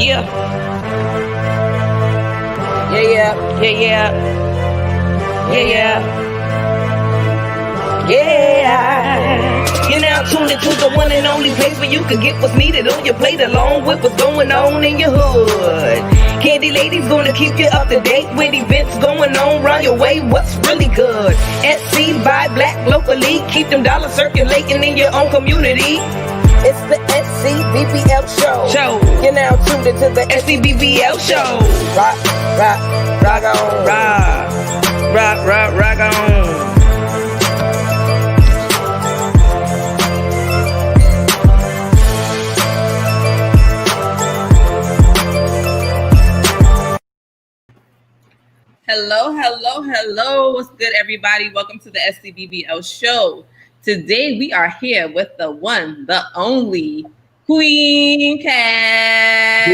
Yeah. Yeah. You're now tuned into the one and only place where you can get what's needed on your plate along with what's going on in your hood. Candy Lady's gonna keep you up to date with events going on round your way. What's really good? SC by Black locally. Keep them dollars circulating in your own community. It's the SCBBL show. You're now tuned into the SCBBL show. Rock on. Rock on. Hello. What's good, everybody? Welcome to the SCBBL show. Today we are here with the one, the only Kween Katt.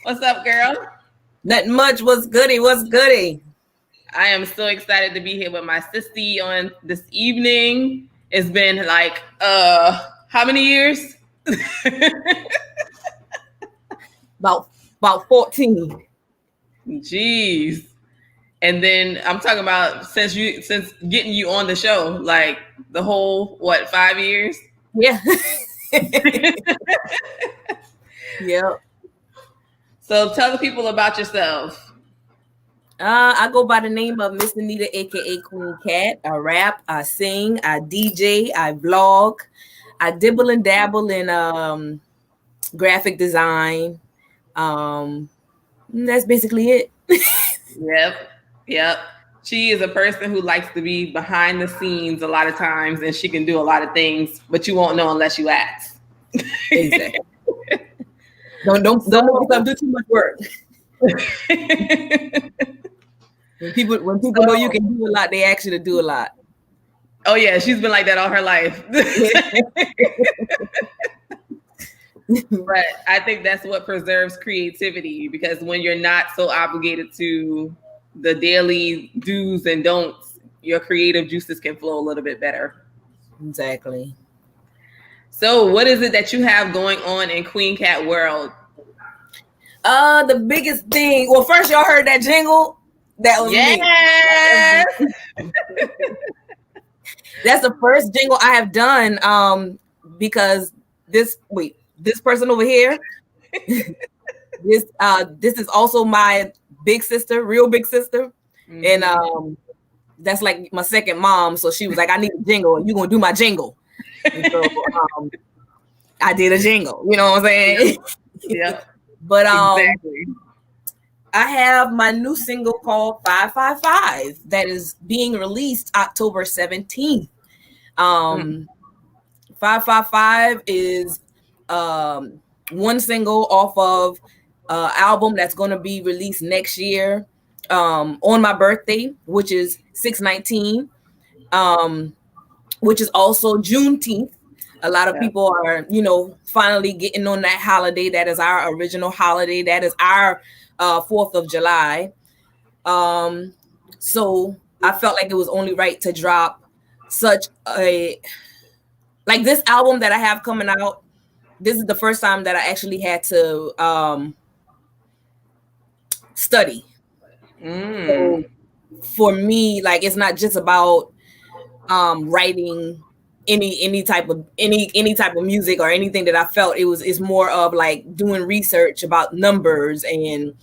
What's up, girl? Nothing much. What's goody? I am so excited to be here with my sissy on this evening. It's been like, how many years? About 14. Jeez. And then I'm talking about since getting you on the show, like the whole 5 years? Yeah. Yep. So tell the people about yourself. I go by the name of Miss Anita, aka Kween Katt. I rap, I sing, I DJ, I vlog, I dibble and dabble in graphic design. That's basically it. Yep. She is a person who likes to be behind the scenes a lot of times, and she can do a lot of things, but you won't know unless you ask. Exactly. Don't do too much work. When people know you can do a lot, they ask you to do a lot. Oh yeah, she's been like that all her life. But I think that's what preserves creativity, because when you're not so obligated to the daily do's and don'ts, your creative juices can flow a little bit better. Exactly. So what is it that you have going on in Kween Katt world? The biggest thing. Well, first y'all heard that jingle. That was me. That's the first jingle I have done. Because this person over here, this is also my big sister, real big sister. Mm-hmm. And that's like my second mom. So she was like, I need a jingle, and you're gonna do my jingle. And so I did a jingle, you know what I'm saying? Yeah. But exactly. I have my new single called 555 that is being released October 17th. 555 is one single off of album that's going to be released next year on my birthday, which is 6/19, which is also Juneteenth. A lot of people are, finally getting on that holiday. That is our original holiday. That is our 4th of July. So I felt like it was only right to drop such this album that I have coming out. This is the first time that I actually had to study. So for me, like, it's not just about writing any type of music or anything that I felt. It's more of like doing research about numbers and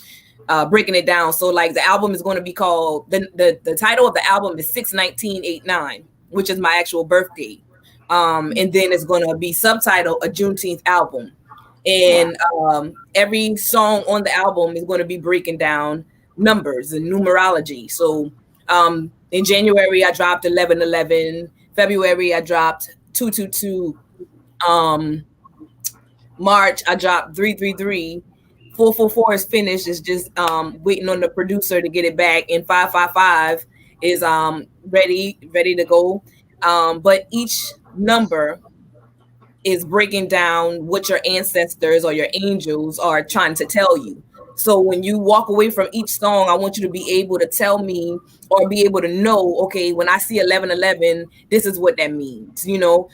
breaking it down. So like the album is going to be called, the title of the album is 6/19/89, which is my actual birthday. And then it's going to be subtitled A Juneteenth Album. And every song on the album is going to be breaking down numbers and numerology. So in January, I dropped 11/11. February, I dropped 2/22. March, I dropped 3/3. 4/4 is finished. It's just waiting on the producer to get it back. And 5/5 is ready to go. But each number is breaking down what your ancestors or your angels are trying to tell you. So when you walk away from each song, I want you to be able to tell me or be able to know, okay, when I see 1111, this is what that means. You know,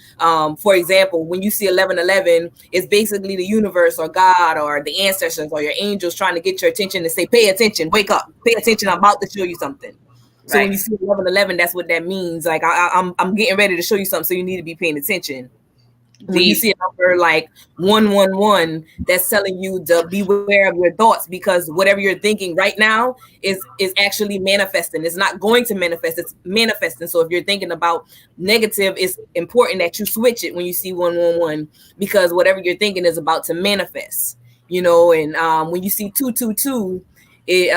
for example, when you see 1111, it's basically the universe or God or the ancestors or your angels trying to get your attention to say, pay attention, wake up, pay attention. I'm about to show you something. So when you see 1111, that's what that means. Like I'm getting ready to show you something, so you need to be paying attention. When you see a number like 111, that's telling you to beware of your thoughts, because whatever you're thinking right now is actually manifesting. It's not going to manifest, it's manifesting. So if you're thinking about negative, it's important that you switch it when you see 111, because whatever you're thinking is about to manifest, you know. And when you see 222, it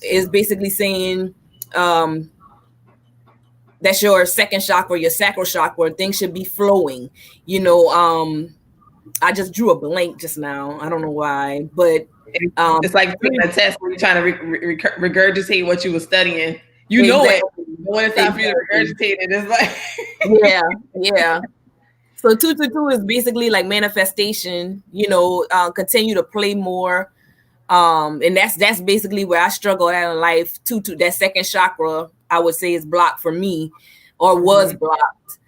is basically saying that's your second chakra, your sacral chakra. Things should be flowing. You know, I just drew a blank just now. I don't know why, but it's like taking a test where you're trying to regurgitate what you were studying. You know it. When it's time for you to regurgitate it, it's like yeah. So 222 is basically like manifestation. You know, continue to play more. And that's basically where I struggle at in life. That second chakra, I would say, is blocked for me, or was blocked.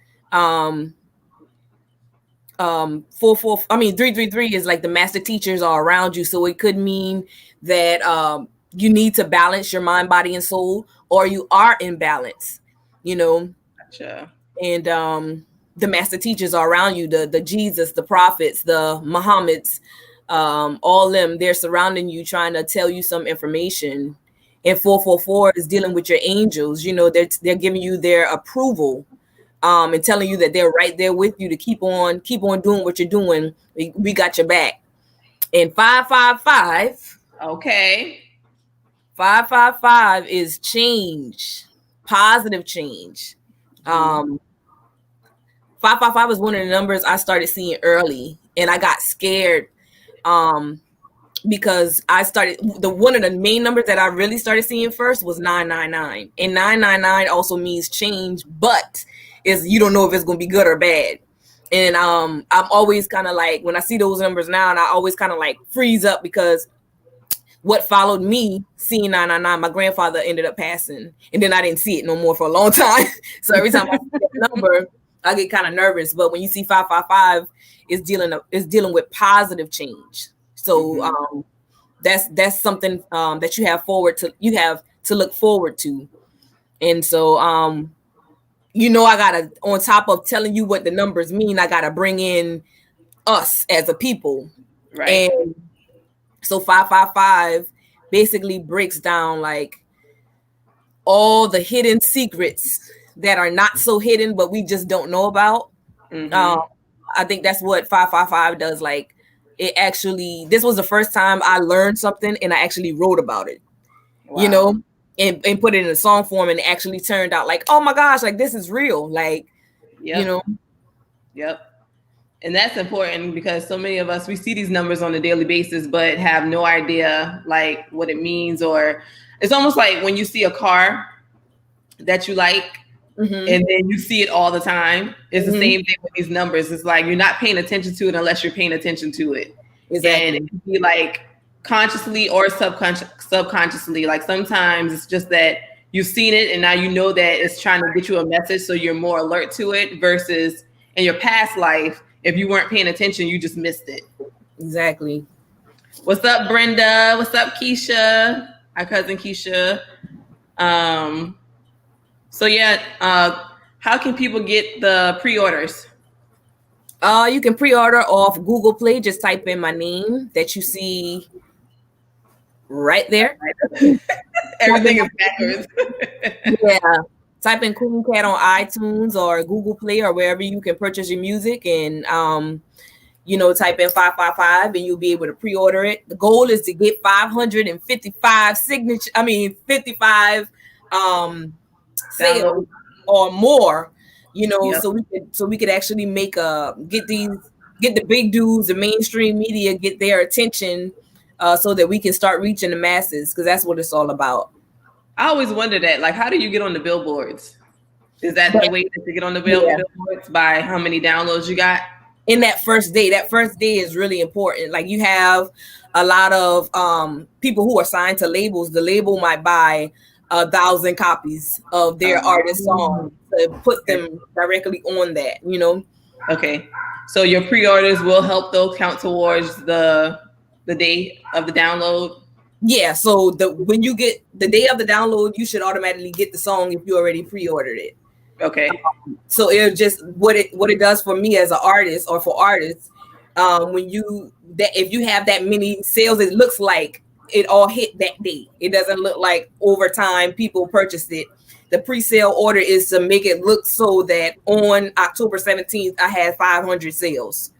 333 is like the master teachers are around you. So it could mean that you need to balance your mind, body, and soul, or you are in balance, you know. Gotcha. And the master teachers are around you, the Jesus, the prophets, the Muhammads, all them, they're surrounding you, trying to tell you some information. And 444 is dealing with your angels. You know, they're giving you their approval, and telling you that they're right there with you to keep on doing what you're doing. We got your back. And 555. Okay. 555 is change, positive change. 555 was one of the numbers I started seeing early, and I got scared. Because I started, one of the main numbers that I really started seeing first was 999, and 999 also means change, but you don't know if it's going to be good or bad. And I'm always kind of like, when I see those numbers now, and I always kind of like freeze up, because what followed me seeing 999, my grandfather ended up passing, and then I didn't see it no more for a long time. So every time I see that number, I get kind of nervous. But when you see 555, it's dealing with positive change. So that's something that you have to look forward to. And so you know, I gotta, on top of telling you what the numbers mean, I gotta bring in us as a people. Right. And so 555 basically breaks down like all the hidden secrets that are not so hidden, but we just don't know about. I think that's what 555 does. Like, this was the first time I learned something and I actually wrote about it. Wow. You know, and put it in a song form, and it actually turned out like, oh my gosh, like this is real. Like, you know. Yep. And that's important, because so many of us, we see these numbers on a daily basis, but have no idea like what it means. Or it's almost like when you see a car that you like, and then you see it all the time. It's the same thing with these numbers. It's like you're not paying attention to it unless you're paying attention to it. Exactly. And it can be like consciously or subconsciously. Like sometimes it's just that you've seen it and now you know that it's trying to get you a message, so you're more alert to it, versus in your past life, if you weren't paying attention, you just missed it. Exactly. What's up, Brenda? What's up, Keisha? Our cousin Keisha. So yeah, how can people get the pre-orders? You can pre-order off Google Play. Just type in my name that you see right there. Everything is backwards. Yeah. Type in Kween Katt on iTunes or Google Play or wherever you can purchase your music, and you know, type in 555 and you'll be able to pre-order it. The goal is to get 555 55 sales or more, you know, so we could actually make get the big dudes, the mainstream media, get their attention, so that we can start reaching the masses, because that's what it's all about. I always wonder that, like, how do you get on the billboards? Is that the way to get on the billboards? By how many downloads you got? In that first day is really important. Like, you have a lot of people who are signed to labels, the label might buy 1,000 copies of their artist song to put them directly on that, you know. Okay, so your pre-orders will help though count towards the day of the download. Yeah, so when you get the day of the download, you should automatically get the song if you already pre-ordered it. Okay. So it's just what it does for me as an artist, or for artists, if you have that many sales, it looks like it all hit that day. It doesn't look like over time people purchased it. The pre-sale order is to make it look so that on October 17th, I had 500 sales.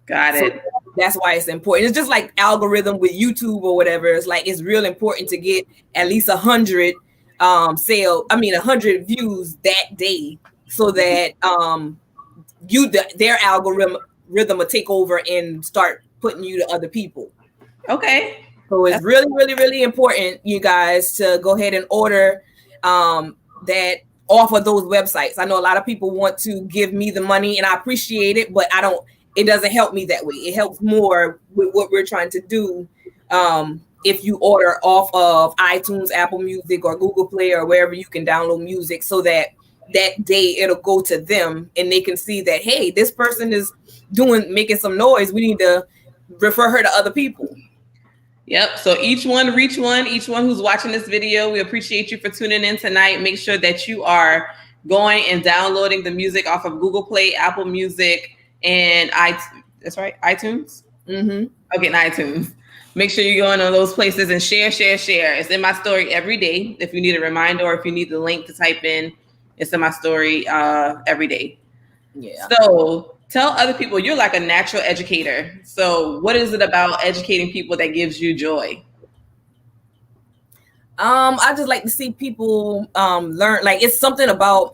Got it. So that's why it's important. It's just like algorithm with YouTube or whatever. It's like, it's real important to get at least 100 100 views that day, so that their algorithm will take over and start putting you to other people. Okay. So it's really, really, really important, you guys, to go ahead and order that off of those websites. I know a lot of people want to give me the money, and I appreciate it, but it doesn't help me that way. It helps more with what we're trying to do. If you order off of iTunes, Apple Music, or Google Play, or wherever you can download music, so that day it'll go to them and they can see that, hey, this person is making some noise. We need to refer her to other people. Yep. So each one who's watching this video, we appreciate you for tuning in tonight. Make sure that you are going and downloading the music off of Google Play, Apple Music, and iTunes. That's right, iTunes? Mm-hmm. Okay, and iTunes. Make sure you're going on those places and share. It's in my story every day. If you need a reminder, or if you need the link to type in, it's in my story every day. Yeah. So tell other people, you're like a natural educator. So what is it about educating people that gives you joy? I just like to see people learn. Like, it's something about,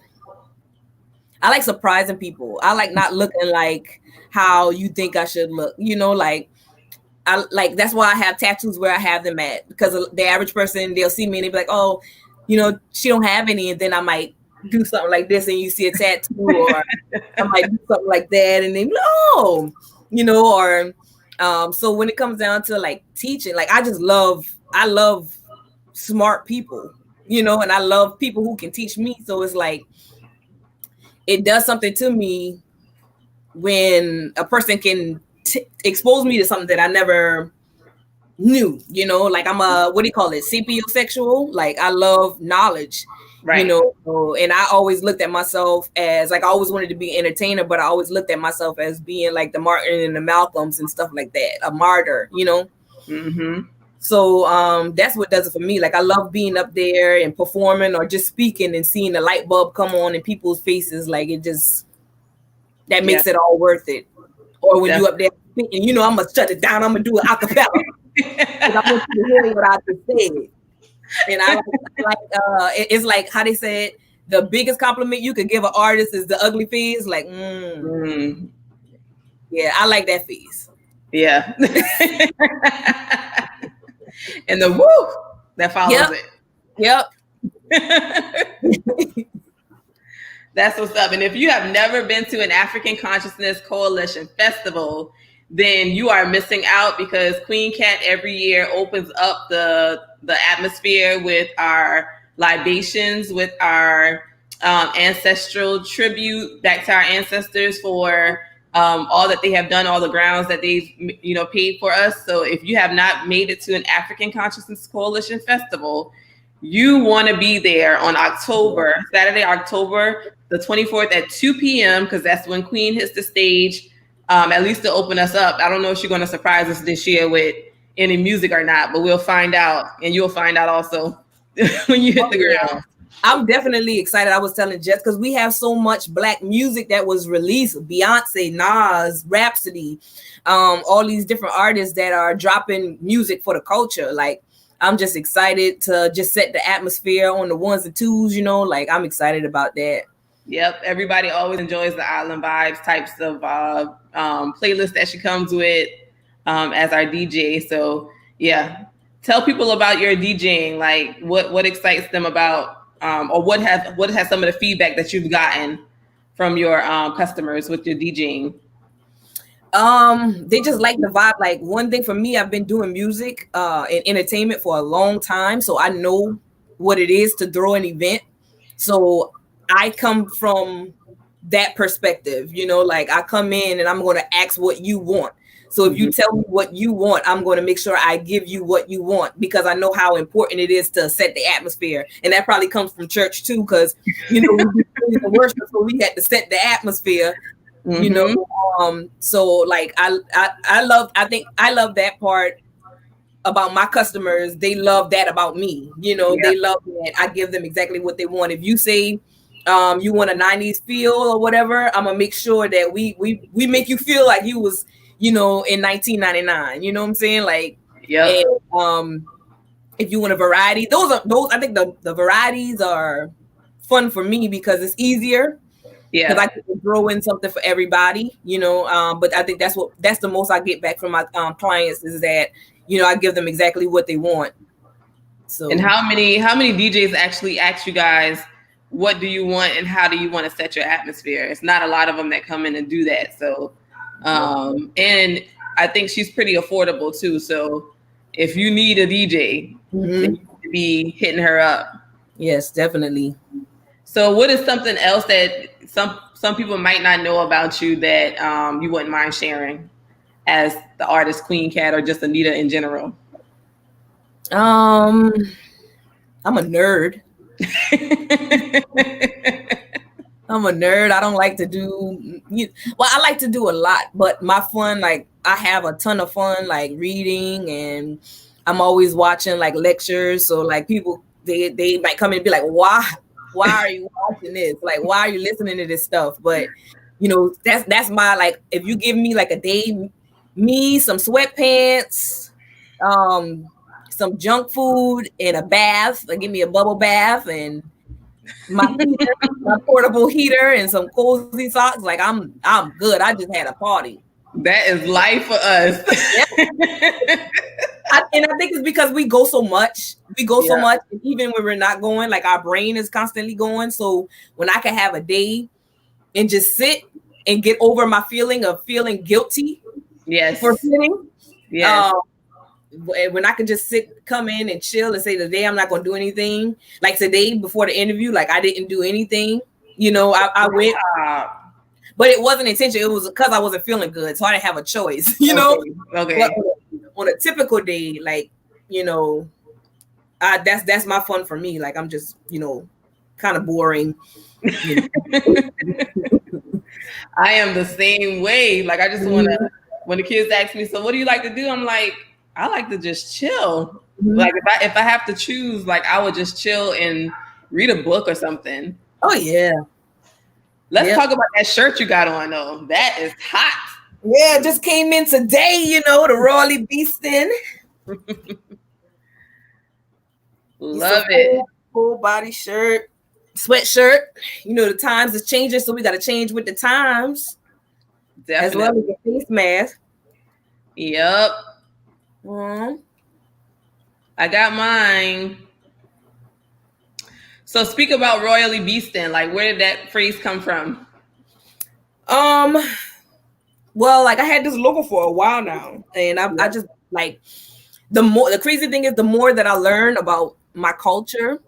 I like surprising people. I like not looking like how you think I should look, you know, like, that's why I have tattoos where I have them at, because the average person, they'll see me and they'll be like, oh, you know, she don't have any. And then I might do something like this and you see a tattoo, or I might do something like that. And then, oh, you know, or so when it comes down to like teaching, like, I love smart people, you know, and I love people who can teach me. So it's like, it does something to me when a person can expose me to something that I never knew, you know, like I'm sapiosexual. Like, I love knowledge, right? You know, so, and I always looked at myself as, like, I always wanted to be an entertainer, but I always looked at myself as being like the Martin and the Malcolms and stuff like that, a martyr, you know. Mm-hmm. So that's what does it for me. Like, I love being up there and performing, or just speaking and seeing the light bulb come on in people's faces. Like, that makes it all worth it. Or when you up there speaking, you know, I'm gonna shut it down. I'm gonna do it acapella. I want you to hear what I just said. And I like it's like how they said, the biggest compliment you could give an artist is the ugly face. Like, yeah, I like that face. Yeah. And the woo that follows it. Yep. That's what's up. And if you have never been to an African Consciousness Coalition festival, then you are missing out, because Kween Katt every year opens up the atmosphere with our libations, with our ancestral tribute back to our ancestors for all that they have done, all the grounds that they've, you know, paid for us. So if you have not made it to an African Consciousness Coalition festival, you want to be there on Saturday, October the 24th at 2 p.m. because that's when Queen hits the stage, at least to open us up. I don't know if she's going to surprise us this year with any music or not, but we'll find out. And you'll find out also when you hit the ground. I'm definitely excited. I was telling Jess, because we have so much Black music that was released. Beyonce, Nas, Rhapsody, all these different artists that are dropping music for the culture. Like, I'm just excited to just set the atmosphere on the ones and twos, you know, like, I'm excited about that. Yep. Everybody always enjoys the Island Vibes types of playlist that she comes with as our DJ. So yeah, tell people about your DJing, like what excites them about, or what has some of the feedback that you've gotten from your customers with your DJing? They just like the vibe. Like one thing for me, I've been doing music and entertainment for a long time, so I know what it is to throw an event. So I come from that perspective, like I come in and I'm going to ask what you want. So if you tell me what you want, I'm going to make sure I give you what you want, because I know how important it is to set the atmosphere. And that probably comes from church too, because we do the worship, so we had to set the atmosphere. So like I think I love that part about my customers. They love that about me. They love that I give them exactly what they want. If you say you want a 90s feel or whatever, I'm gonna make sure that we make you feel like you was in 1999. You know what I'm saying? Like, and, if you want a variety, those I think the varieties are fun for me because it's easier. Because I can throw in something for everybody, but I think that's the most I get back from my clients, is that I give them exactly what they want. So, and how many DJs actually ask you guys, what do you want and how do you want to set your atmosphere? It's not a lot of them that come in and do that. So, and I think she's pretty affordable too. So if you need a DJ, then you need to be hitting her up. Yes, definitely. So what is something else that some people might not know about you that you wouldn't mind sharing as the artist Kween Katt, or just Anita in general? I'm a nerd. I'm a nerd. I don't like to do, I like to do a lot, but my fun, like I have a ton of fun, like reading, and I'm always watching like lectures. So like people, they might come in and be like, why are you watching this? Like, why are you listening to this stuff? But that's my, like, if you give me like a day, me, some sweatpants, some junk food and a bath, like give me a bubble bath and my heater, my portable heater and some cozy socks, like I'm good. I just had a party. That is life for us. And I think it's because we go so much. So much, and even when we're not going, like our brain is constantly going. So when I can have a day and just sit and get over my feeling of feeling guilty, for sitting, when I can just come in and chill and say today I'm not going to do anything. Like today before the interview, like I didn't do anything. I went, but it wasn't intentional. It was because I wasn't feeling good, so I didn't have a choice. Okay. But on a typical day, like that's my fun for me. Like I'm just kind of boring. I am the same way. Like I just want to. When the kids ask me, so what do you like to do? I'm like, I like to just chill. Like if I have to choose, like I would just chill and read a book or something. Oh yeah. Let's talk about that shirt you got on though. That is hot. Yeah, it just came in today, the Royally Beastin'. Love it. Full body shirt, sweatshirt. The times is changing, so we got to change with the times. Definitely. As well as the face mask. Yep. I got mine. So speak about Royally Beastin'. Like, where did that phrase come from? Well, like I had this logo for a while now, and I just like the crazy thing is the more that I learn about my culture,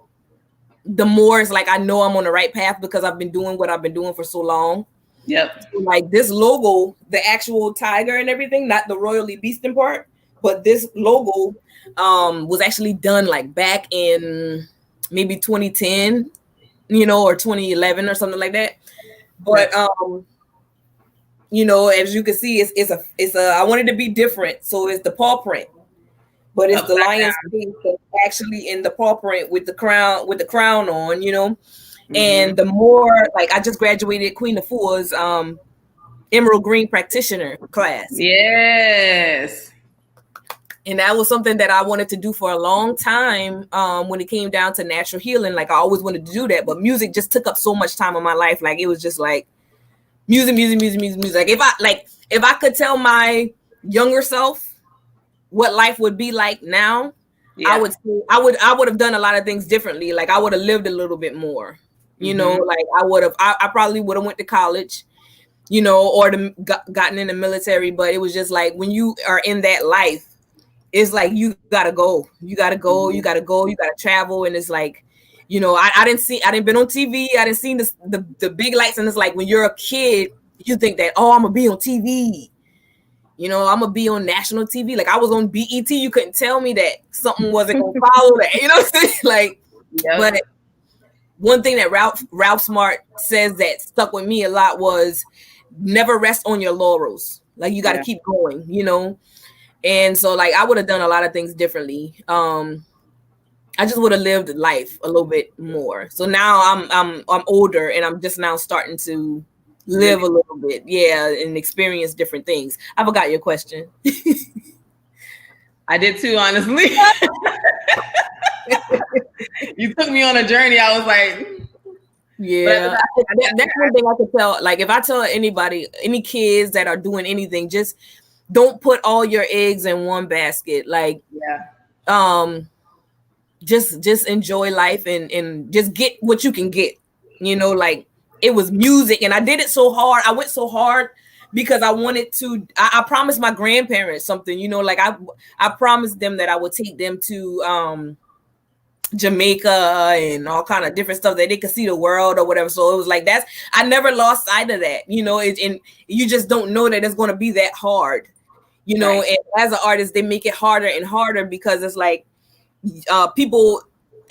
the more it's like I know I'm on the right path because I've been doing what I've been doing for so long. Yep. So like this logo, the actual tiger and everything, not the Royally Beastin' part, but this logo was actually done like back in maybe 2010, or 2011 or something like that. But as you can see, it's a I wanted to be different, so it's the paw print, but it's the lion's face that's actually in the paw print with the crown on, And the more, like I just graduated Queen of Fools Emerald Green practitioner class. Yes. And that was something that I wanted to do for a long time when it came down to natural healing. Like I always wanted to do that, but music just took up so much time in my life. Like it was just like music. Like if I could tell my younger self what life would be like now, I would have done a lot of things differently. Like I would have lived a little bit more, like I probably would have went to college. or gotten in the military. But it was just like when you are in that life, it's like you gotta go, you gotta travel, and it's like, I didn't been on TV, I didn't seen the big lights, and it's like when you're a kid, you think that, oh, I'm gonna be on TV, I'm gonna be on national TV. Like I was on BET, you couldn't tell me that something wasn't gonna follow that, what I'm saying? Like, yep. But one thing that Ralph Smart says that stuck with me a lot was never rest on your laurels. Like you got to keep going, And so like I would have done a lot of things differently. I just would have lived life a little bit more. So now I'm older, and I'm just now starting to live a little bit, and experience different things. I forgot your question. I did too, honestly. You took me on a journey. I was like, yeah. That's one thing I could tell. Like if I tell anybody, any kids that are doing anything, just don't put all your eggs in one basket. Like, just enjoy life and just get what you can get. Like it was music, and I did it so hard. I went so hard because I wanted to. I promised my grandparents something. Like I promised them that I would take them to Jamaica and all kind of different stuff that they could see the world or whatever. So it was like I never lost sight of that. And you just don't know that it's going to be that hard. Right. And as an artist, they make it harder and harder because it's like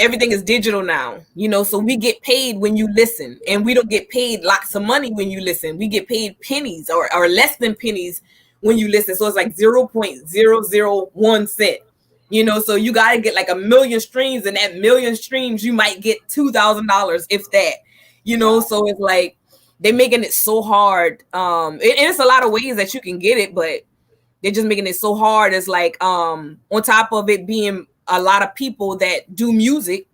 everything is digital now, so we get paid when you listen, and we don't get paid lots of money when you listen. We get paid pennies or less than pennies when you listen. So it's like 0.001 cent, so you got to get like 1 million streams, and that 1 million streams, you might get $2,000 if that, so it's like they're making it so hard. And it's a lot of ways that you can get it, but they're just making it so hard. It's like on top of it being a lot of people that do music,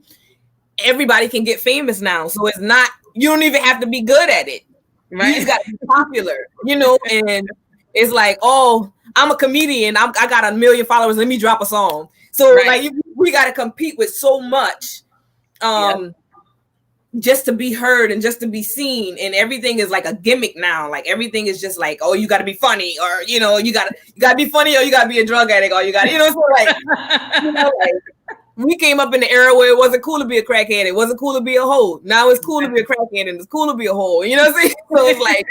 everybody can get famous now. So it's not, you don't even have to be good at it. Right. You just got to be popular, and it's like, oh, I'm a comedian. I got 1 million followers. Let me drop a song. So like we got to compete with so much just to be heard and just to be seen. And everything is like a gimmick now. Like everything is just like, oh, you got to be funny, or, you got to be funny, or you got to be a drug addict, or you got to, so like, like we came up in the era where it wasn't cool to be a crackhead. It wasn't cool to be a hoe. Now it's cool to be a crackhead, and it's cool to be a hoe. You know what I'm saying? So it's like,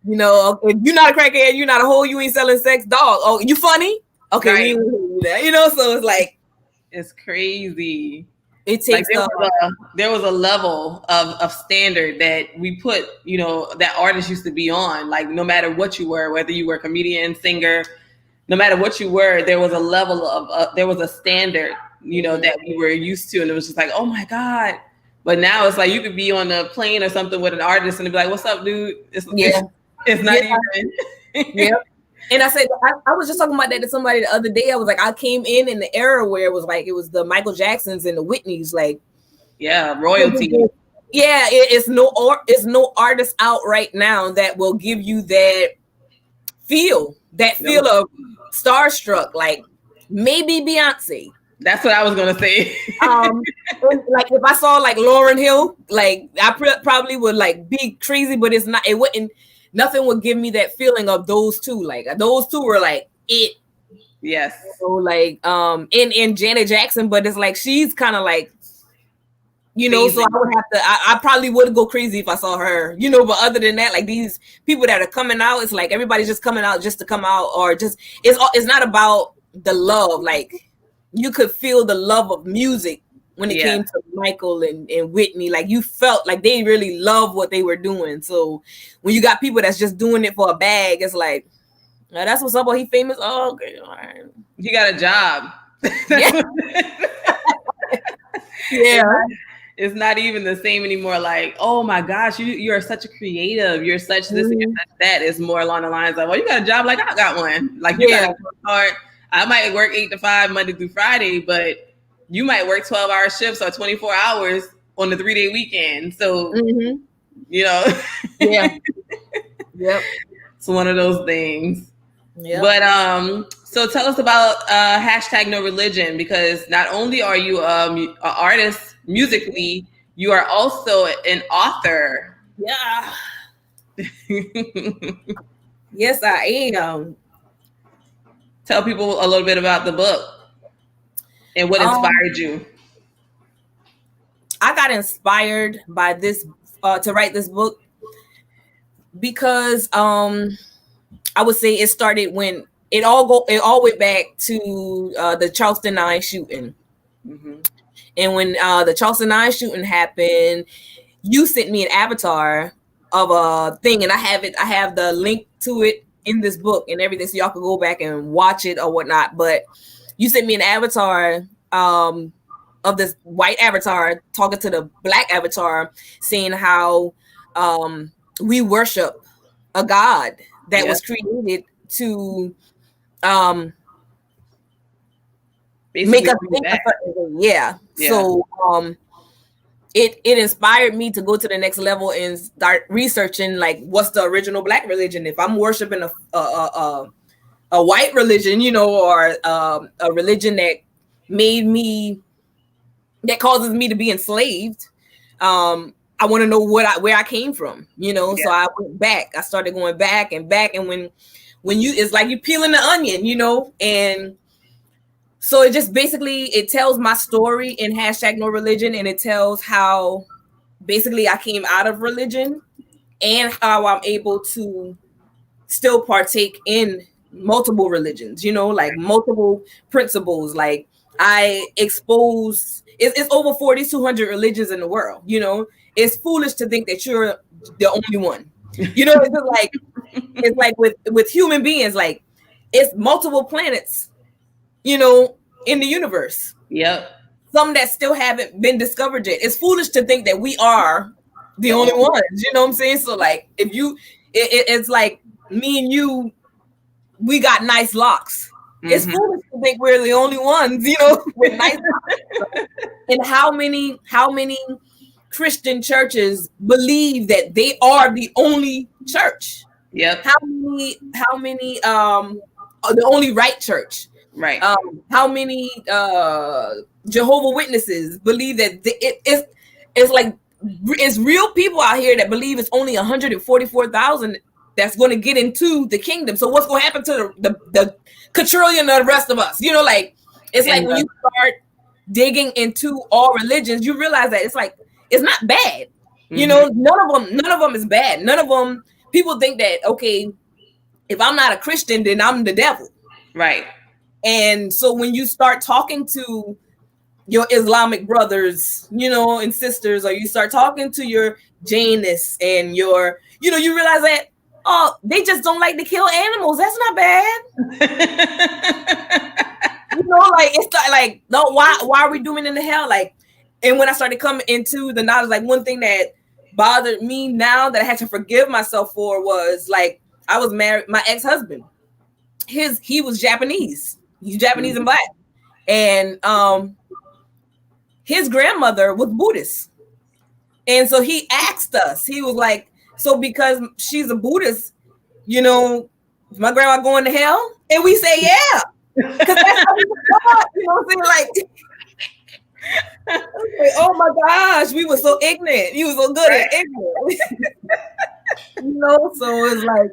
if you're not a crackhead, you're not a hoe, you ain't selling sex, dog. Oh, you funny? Okay, right. We ain't do that. So it's like, it's crazy. It takes like there was a level of standard that we put, that artists used to be on. Like no matter what you were, whether you were a comedian, singer, no matter what you were, there was a level of there was a standard, that we were used to, and it was just like, oh my God. But now it's like you could be on a plane or something with an artist and be like, "What's up, dude?" It's not even. Yeah. And I said, I was just talking about that to somebody the other day. I was like, I came in the era where it was the Michael Jacksons and the Whitneys, like, royalty. Yeah, it's no artist out right now that will give you that feel of starstruck. Like maybe Beyonce. That's what I was gonna say. Like if I saw like Lauryn Hill, like I probably would like be crazy, but it's not. It wouldn't. Nothing would give me that feeling of those two. Like those two were like it. Yes. So like and Janet Jackson, but it's like she's kind of like, so I would have to. I probably would go crazy if I saw her. But other than that, like these people that are coming out, it's like everybody's just coming out just to come out, or just it's not about the love. Like you could feel the love of music when it came to Michael and Whitney. Like you felt like they really love what they were doing. So when you got people that's just doing it for a bag, it's like, that's what's up. Oh, he famous. Oh, okay, all right. He got a job. Yeah. It's not even the same anymore. Like, oh my gosh, you're such a creative. You're such this and you're such that. It's more along the lines of, well, you got a job like I got one. Like you got to work hard. I might work 8 to 5 Monday through Friday, but you might work 12-hour shifts or 24 hours on the 3-day weekend. So, Yeah. Yep. It's one of those things. Yeah. But so tell us about #NoReligion, because not only are you an artist musically, you are also an author. Yeah. Yes, I am. Tell people a little bit about the book and what inspired you. I got inspired by this to write this book because I would say it started when it all went back to the Charleston 9 shooting. Mm-hmm. And when the Charleston 9 shooting happened, you sent me an avatar of a thing, and I have the link to it in this book and everything, so y'all can go back and watch it or whatnot. But you sent me an avatar of this white avatar talking to the black avatar, saying how we worship a God that was created to make us think a certain way. Yeah. So it inspired me to go to the next level and start researching, like, what's the original black religion? If I'm worshiping a white religion, you know, or a religion that causes me to be enslaved, I want to know where I came from, you know. So I went back. I started going back, and when you, it's like you peeling the onion, you know. And so it just basically, it tells my story in #NoReligion, and it tells how basically I came out of religion and how I'm able to still partake in multiple religions, you know, like multiple principles. Like I expose, it's over 4,200 religions in the world, you know. It's foolish to think that you're the only one, you know. It's like with human beings, like it's multiple planets, you know, in the universe. Yep. Some that still haven't been discovered yet. It's foolish to think that we are the only ones, you know what I'm saying? So like, if you, it's like me and you, we got nice locks. Mm-hmm. It's foolish to think we're the only ones, you know, with nice locks. And how many Christian churches believe that they are the only church? Yep. How many are the only right church? Right. How many Jehovah's Witnesses believe that it's like, it's real people out here that believe it's only 144,000 that's going to get into the kingdom. So what's going to happen to the quadrillion of the rest of us? You know, like, it's like when you start digging into all religions, you realize that it's like, it's not bad. Mm-hmm. You know, none of them is bad. None of them, people think that, okay, if I'm not a Christian, then I'm the devil. Right. And so when you start talking to your Islamic brothers, you know, and sisters, or you start talking to your Jainists and your, you know, you realize that, oh, they just don't like to kill animals. That's not bad. You know, like, it's like, no, why are we doing in the hell? Like, and when I started coming into the knowledge, like, one thing that bothered me now that I had to forgive myself for was, like, I was married, my ex-husband, he was Japanese. He's Japanese and black. And his grandmother was Buddhist. And so he asked us, he was like, so because she's a Buddhist, you know, is my grandma going to hell? And we say, yeah. Because that's how we talk, you know what I'm saying? Like, oh my gosh, we were so ignorant. You were so good at ignorant. You know, so it's like,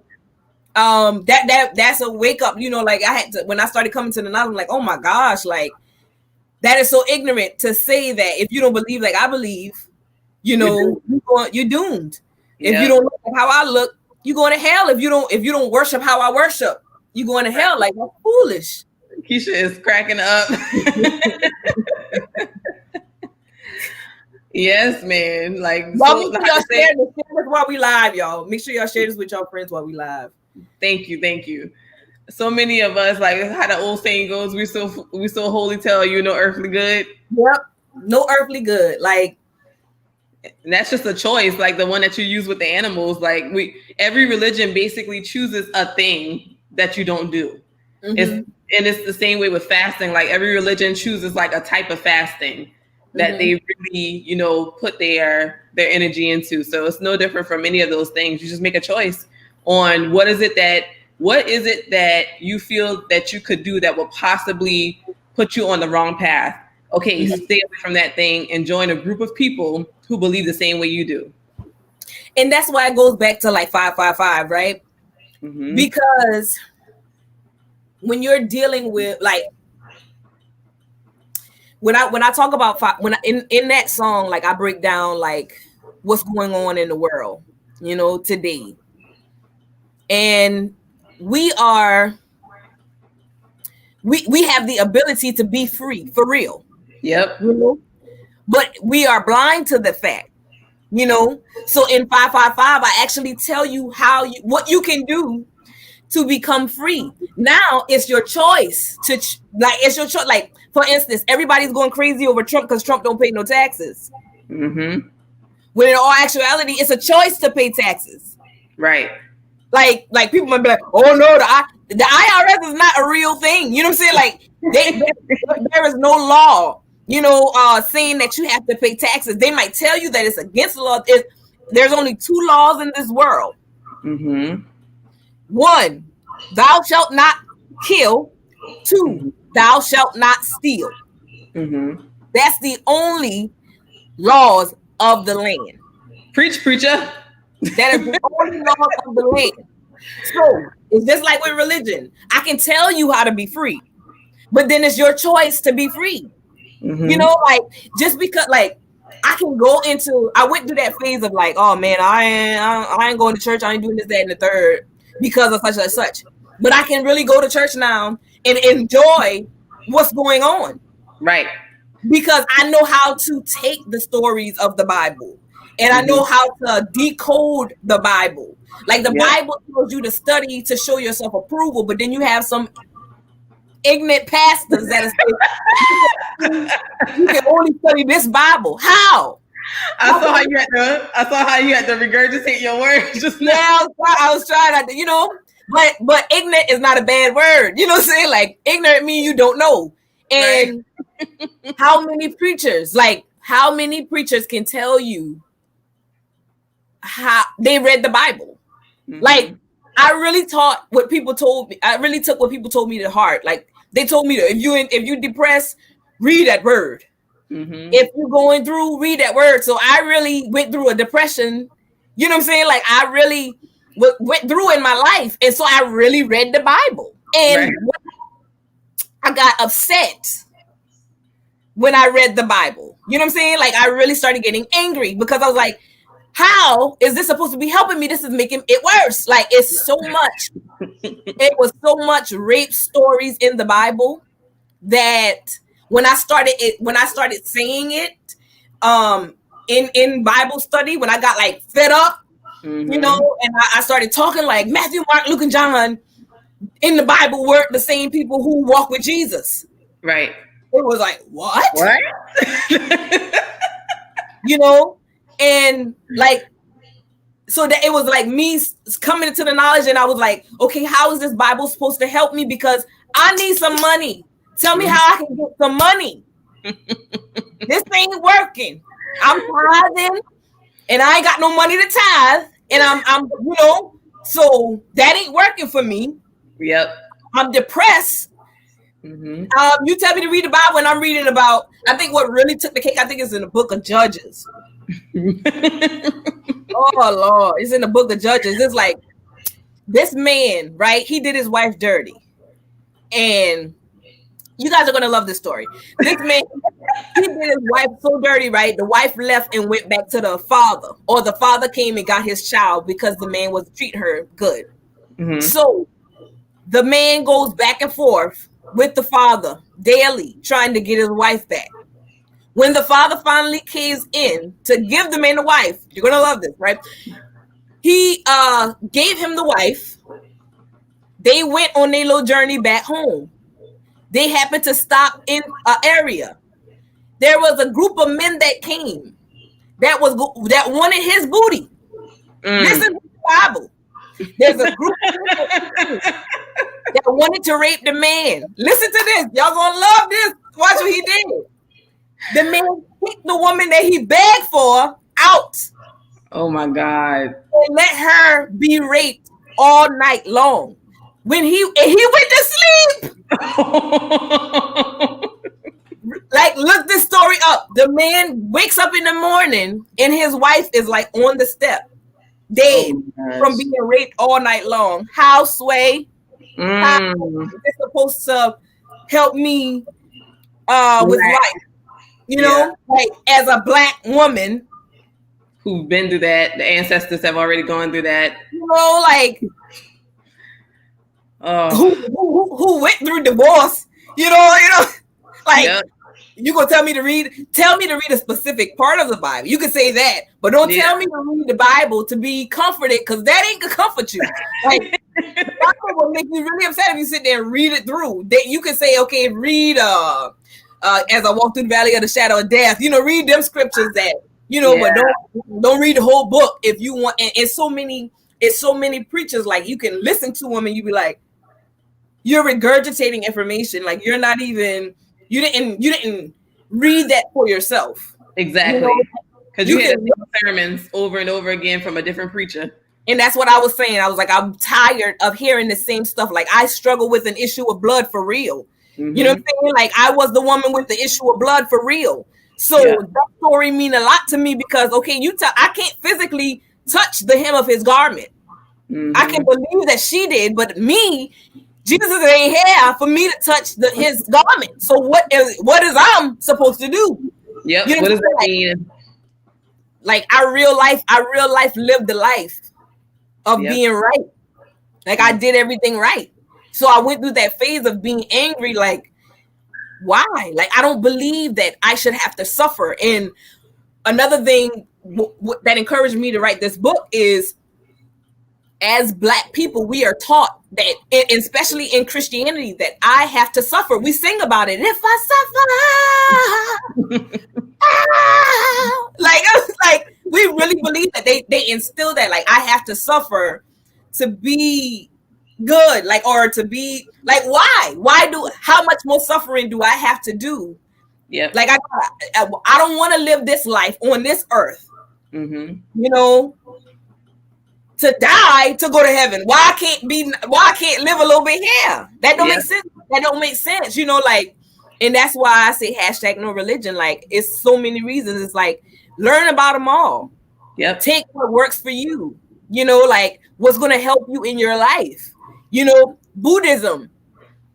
that's a wake up, you know. Like, I had to, when I started coming to the knowledge, I'm like, oh my gosh, like, that is so ignorant to say that if you don't believe like I believe, you know, you're doomed. If you don't look like how I look, you're going to hell. If you don't worship how I worship, you're going to hell. Like, that's foolish. Keisha is cracking up. Yes, man. Like, well, so, y'all share this while we live, y'all. Make sure y'all share this with your friends while we live. Thank you. So many of us, like how the old saying goes, we so holy tell you no earthly good. Yep, no earthly good. Like, and that's just a choice, like the one that you use with the animals. Like, every religion basically chooses a thing that you don't do. Mm-hmm. It's the same way with fasting. Like, every religion chooses like a type of fasting that they really, you know, put their energy into. So it's no different from any of those things. You just make a choice on what is it that you feel that you could do that will possibly put you on the wrong path. Okay, stay away from that thing and join a group of people who believe the same way you do. And that's why it goes back to like 555, right? Mm-hmm. Because when you're dealing with like, when I talk about in that song, like I break down like what's going on in the world, you know, today. And we have the ability to be free for real. Yep. You know? But we are blind to the fact, you know. So in 555, I actually tell you what you can do to become free. Now it's your choice it's your choice. Like, for instance, everybody's going crazy over Trump because Trump don't pay no taxes. Mm-hmm. When in all actuality, it's a choice to pay taxes. Right. Like people might be like, oh no, the IRS is not a real thing. You know what I'm saying? Like there is no law, you know, saying that you have to pay taxes. They might tell you that it's against the law. There's only 2 laws in this world. Mm-hmm. 1, thou shalt not kill. 2, thou shalt not steal. Mm-hmm. That's the only laws of the land. Preach, preacher. That is the only laws of the land. So it's just like with religion. I can tell you how to be free, but then it's your choice to be free. Mm-hmm. You know, like just because, like, I went through that phase of like, oh man, I ain't going to church. I ain't doing this, that, and the third because of such and such. But I can really go to church now and enjoy what's going on. Right. Because I know how to take the stories of the Bible. And I know how to decode the Bible. Like the Bible tells you to study to show yourself approval, but then you have some ignorant pastors that you can only study this Bible. How? I saw how you had to regurgitate your words just now. Yeah, I was trying to, you know, but ignorant is not a bad word. You know what I'm saying? Like ignorant means you don't know. And how many preachers can tell you how they read the Bible? Mm-hmm. Like I really taught what people told me. I really took what people told me to heart. Like they told me if you depressed, read that word. Mm-hmm. If you're going through, read that word. So I really went through a depression. You know what I'm saying? Like I really went through in my life, and so I really read the Bible. And I got upset when I read the Bible. You know what I'm saying? Like I really started getting angry because I was like, how is this supposed to be helping me? This is making it worse. Like it's so much. It was so much rape stories in the Bible that when I started saying it in Bible study, when I got like fed up, you know, and I started talking like Matthew, Mark, Luke, and John in the Bible weren't the same people who walk with Jesus. Right. It was like, what? You know? And like, so that it was like me coming into the knowledge, and I was like, okay, how is this Bible supposed to help me? Because I need some money. Tell me how I can get some money. This ain't working. I'm tithing, and I ain't got no money to tithe, and I'm you know, so that ain't working for me. Yep. I'm depressed. Mm-hmm. You tell me to read the Bible, and I'm reading about. I think what really took the cake, I think, is in the book of Judges. Oh Lord, it's in the book of Judges. It's like this man, right? He did his wife dirty, and you guys are gonna love this story. This man, he did his wife so dirty, right? The wife left and went back to the father, or the father came and got his child because the man was treating her good. Mm-hmm. So the man goes back and forth with the father daily, trying to get his wife back. When the father finally caves in to give the man the wife, you're gonna love this, right? He gave him the wife. They went on their little journey back home. They happened to stop in an area. There was a group of men that came that wanted his booty. Listen to the Bible. There's a group of men that wanted to rape the man. Listen to this. Y'all gonna love this. Watch what he did. The man kicked the woman that he begged for out. Oh my God. And let her be raped all night long. When he went to sleep. Like, look this story up. The man wakes up in the morning and his wife is like on the step. dead from being raped all night long. How, Sway? How is this supposed to help me with life? You know, like as a Black woman who've been through that, the ancestors have already gone through that. You know, like who went through divorce? You know, like you gonna tell me to read a specific part of the Bible. You can say that, but don't tell me to read the Bible to be comforted, because that ain't gonna comfort you. Like the Bible will make you really upset if you sit there and read it through. That you can say, okay, read as I walk through the valley of the shadow of death. You know, read them scriptures that but don't read the whole book if you want. And it's so many preachers, like you can listen to them and you be like, you're regurgitating information, like you're not even. You didn't read that for yourself. Exactly. Because you had sermons over and over again from a different preacher. And that's what I was saying. I was like, I'm tired of hearing the same stuff. Like I struggle with an issue of blood for real. Mm-hmm. You know what I'm saying? Like I was the woman with the issue of blood for real. So that story mean a lot to me because, okay, I can't physically touch the hem of his garment. Mm-hmm. I can believe that she did, but me, Jesus ain't here for me to touch his garment. So what is I'm supposed to do? Yep. You know what does that mean? Like I real life lived the life of being right. Like I did everything right. So I went through that phase of being angry. Like, why? Like I don't believe that I should have to suffer. And another thing that encouraged me to write this book is, as Black people, we are taught that, especially in Christianity, that I have to suffer. We sing about it. If I suffer, like we really believe that they instill that. Like I have to suffer to be good, like, or to be like, why? How much more suffering do I have to do? Yeah. Like I don't want to live this life on this earth. Mm-hmm. You know. To die to go to heaven. Why I can't live a little bit here? That don't make sense. That don't make sense. You know, like, and that's why I say #no religion. Like, it's so many reasons. It's like, learn about them all. Yep. Take what works for you. You know, like what's going to help you in your life. You know, Buddhism,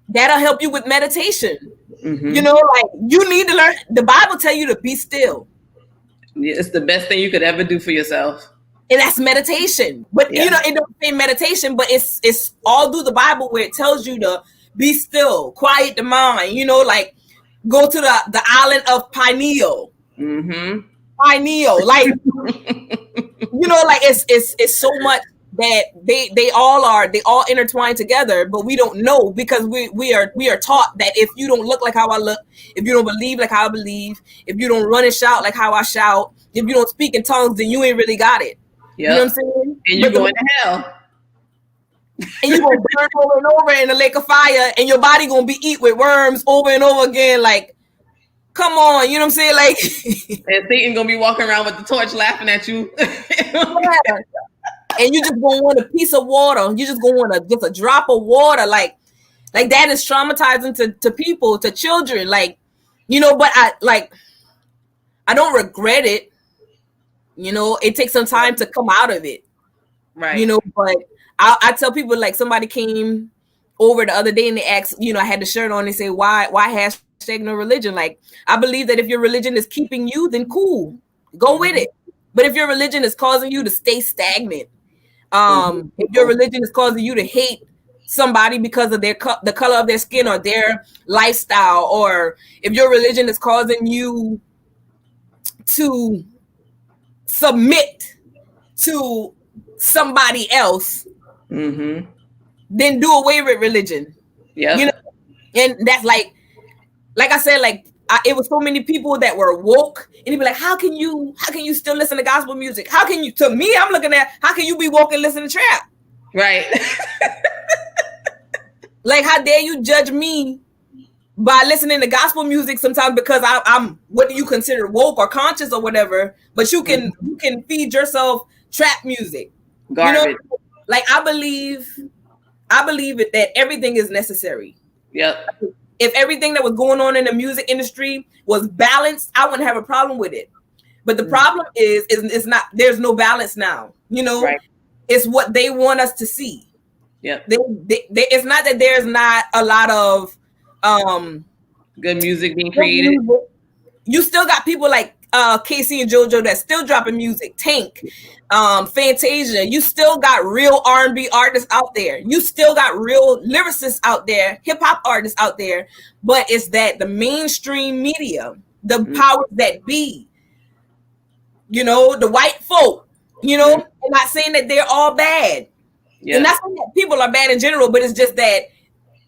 that'll help you with meditation. Mm-hmm. You know, like you need to learn. The Bible tell you to be still. Yeah, it's the best thing you could ever do for yourself. And that's meditation. But you know, it don't say meditation, but it's all through the Bible where it tells you to be still, quiet the mind, you know, like go to the island of Pineal. Mm-hmm. Pineal. Like you know, like it's so much that they all intertwine together, but we don't know because we are taught that if you don't look like how I look, if you don't believe like how I believe, if you don't run and shout like how I shout, if you don't speak in tongues, then you ain't really got it. Yep. You know what I'm saying? And you're going to hell. And you're going to burn over and over in the lake of fire, and your body going to be eat with worms over and over again. Like, come on, you know what I'm saying? Like, and Satan going to be walking around with the torch laughing at you. And you just going to want a piece of water. You just going to want just a drop of water. Like that is traumatizing to people, to children. Like, you know, but I don't regret it. You know, it takes some time to come out of it. Right. You know, but I tell people, like, somebody came over the other day and they asked, you know, I had the shirt on, they say, why #no religion? Like, I believe that if your religion is keeping you, then cool, go with it. But if your religion is causing you to stay stagnant, if your religion is causing you to hate somebody because of the color of their skin or their lifestyle, or if your religion is causing you to submit to somebody else, then do away with religion. Yeah, you know, and that's like I said, like it was so many people that were woke, and they'd be like, how can you still listen to gospel music? How can you? To me, I'm looking at how can you be woke and listen to trap? Right. Like, how dare you judge me by listening to gospel music sometimes because I'm what do you consider woke or conscious or whatever, but you can feed yourself trap music. Garbage. You know, like I believe it that everything is necessary. Yep. If everything that was going on in the music industry was balanced, I wouldn't have a problem with it. But the problem is it's not, there's no balance now. You know, right. It's what they want us to see. Yeah. It's not that there's not a lot of good music being created. You still got people like Casey and JoJo that's still dropping music. Tank, Fantasia. You still got real R&B artists out there. You still got real lyricists out there, hip hop artists out there. But it's that the mainstream media, the powers that be, the white folk, I'm not saying that they're all bad. Yeah. And that's not that people are bad in general, but it's just that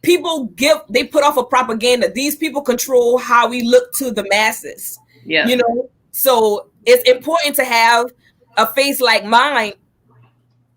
people they put off a propaganda. These people control how we look to the masses. Yeah. So it's important to have a face like mine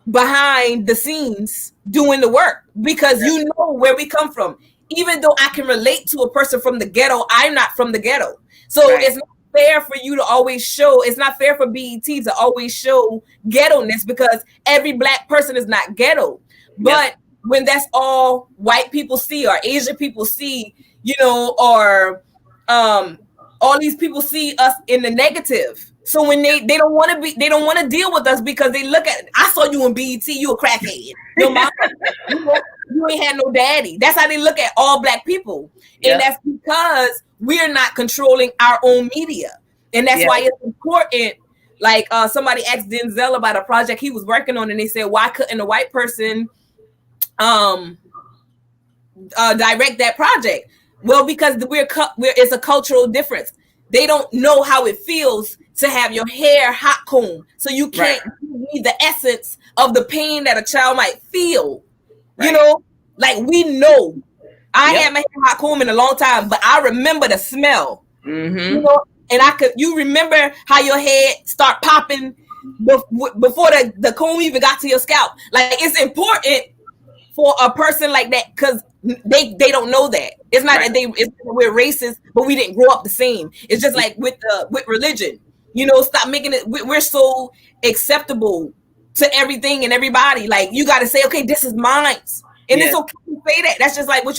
behind the scenes doing the work, because you know where we come from. Even though I can relate to a person from the ghetto, I'm not from the ghetto. So it's not fair for you to always show, it's not fair for BET to always show ghetto-ness, because every Black person is not ghetto. But when that's all white people see or Asian people see, or all these people see us in the negative. So when they don't want to deal with us, because they look at, I saw you in BET, you a crackhead. Your mama, you ain't had no daddy. That's how they look at all Black people. And that's because we're not controlling our own media. And that's why it's important. Like somebody asked Denzel about a project he was working on, and they said, why couldn't a white person direct that project? Well, because it's a cultural difference. They don't know how it feels to have your hair hot comb, so you can't need the essence of the pain that a child might feel. Like we know. I haven't had hot comb in a long time, but I remember the smell. Mm-hmm. And you remember how your head start popping before the comb even got to your scalp. Like, it's important for a person like that, because they don't know that. It's not that we're racist, but we didn't grow up the same. It's just like with religion. Stop making it. We're so acceptable to everything and everybody. Like, you got to say, okay, this is mine, and it's okay to say that. That's just like with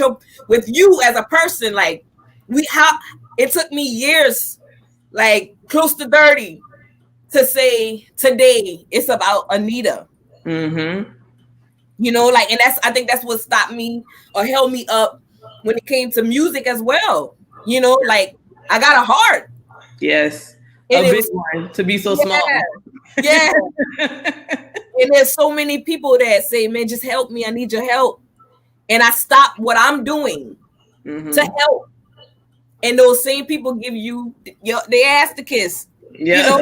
you as a person. Like, it took me years, like close to 30, to say today it's about Anita. Mm-hmm. And I think that's what stopped me or held me up when it came to music as well. Like, I got a heart. Yes. And a big one to be so small. Yeah. And there's so many people that say, man, just help me. I need your help. And I stop what I'm doing to help. And those same people give you their ass to kiss. Yeah.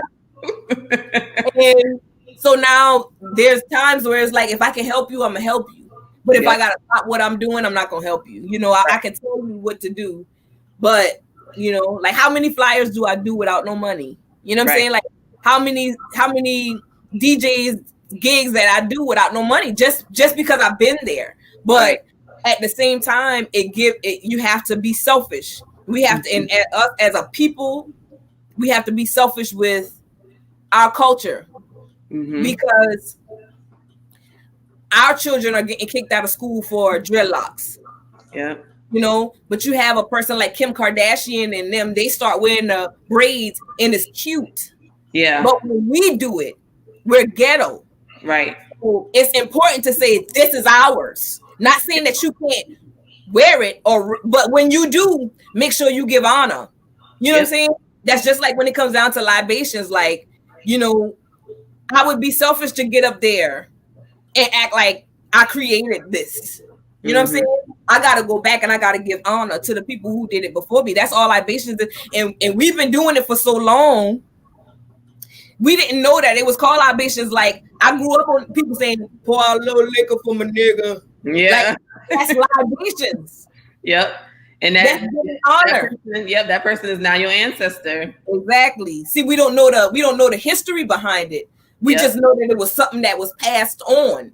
And so now there's times where it's like, if I can help you, I'm going to help you. But if I got to stop what I'm doing, I'm not going to help you. I can tell you what to do. But, like, how many flyers do I do without no money? You know what I'm saying? Like, how many DJs gigs that I do without no money just because I've been there. But at the same time, you have to be selfish. We have to, and us as a people, we have to be selfish with our culture. Because our children are getting kicked out of school for dreadlocks. Yeah. But you have a person like Kim Kardashian and them, they start wearing the braids and it's cute. Yeah. But when we do it, we're ghetto. Right. So it's important to say this is ours. Not saying that you can't wear it, but when you do, make sure you give honor. You know what I'm saying? That's just like when it comes down to libations, like, I would be selfish to get up there and act like I created this. You know what I'm saying? I got to go back and I got to give honor to the people who did it before me. That's all libations is. And we've been doing it for so long. We didn't know that it was called libations. Like, I grew up on people saying, pour a little liquor for my nigga. Yeah. Like, that's libations. Yep. And that's honor. That person is now your ancestor. Exactly. See, we don't know the history behind it. We just know that it was something that was passed on,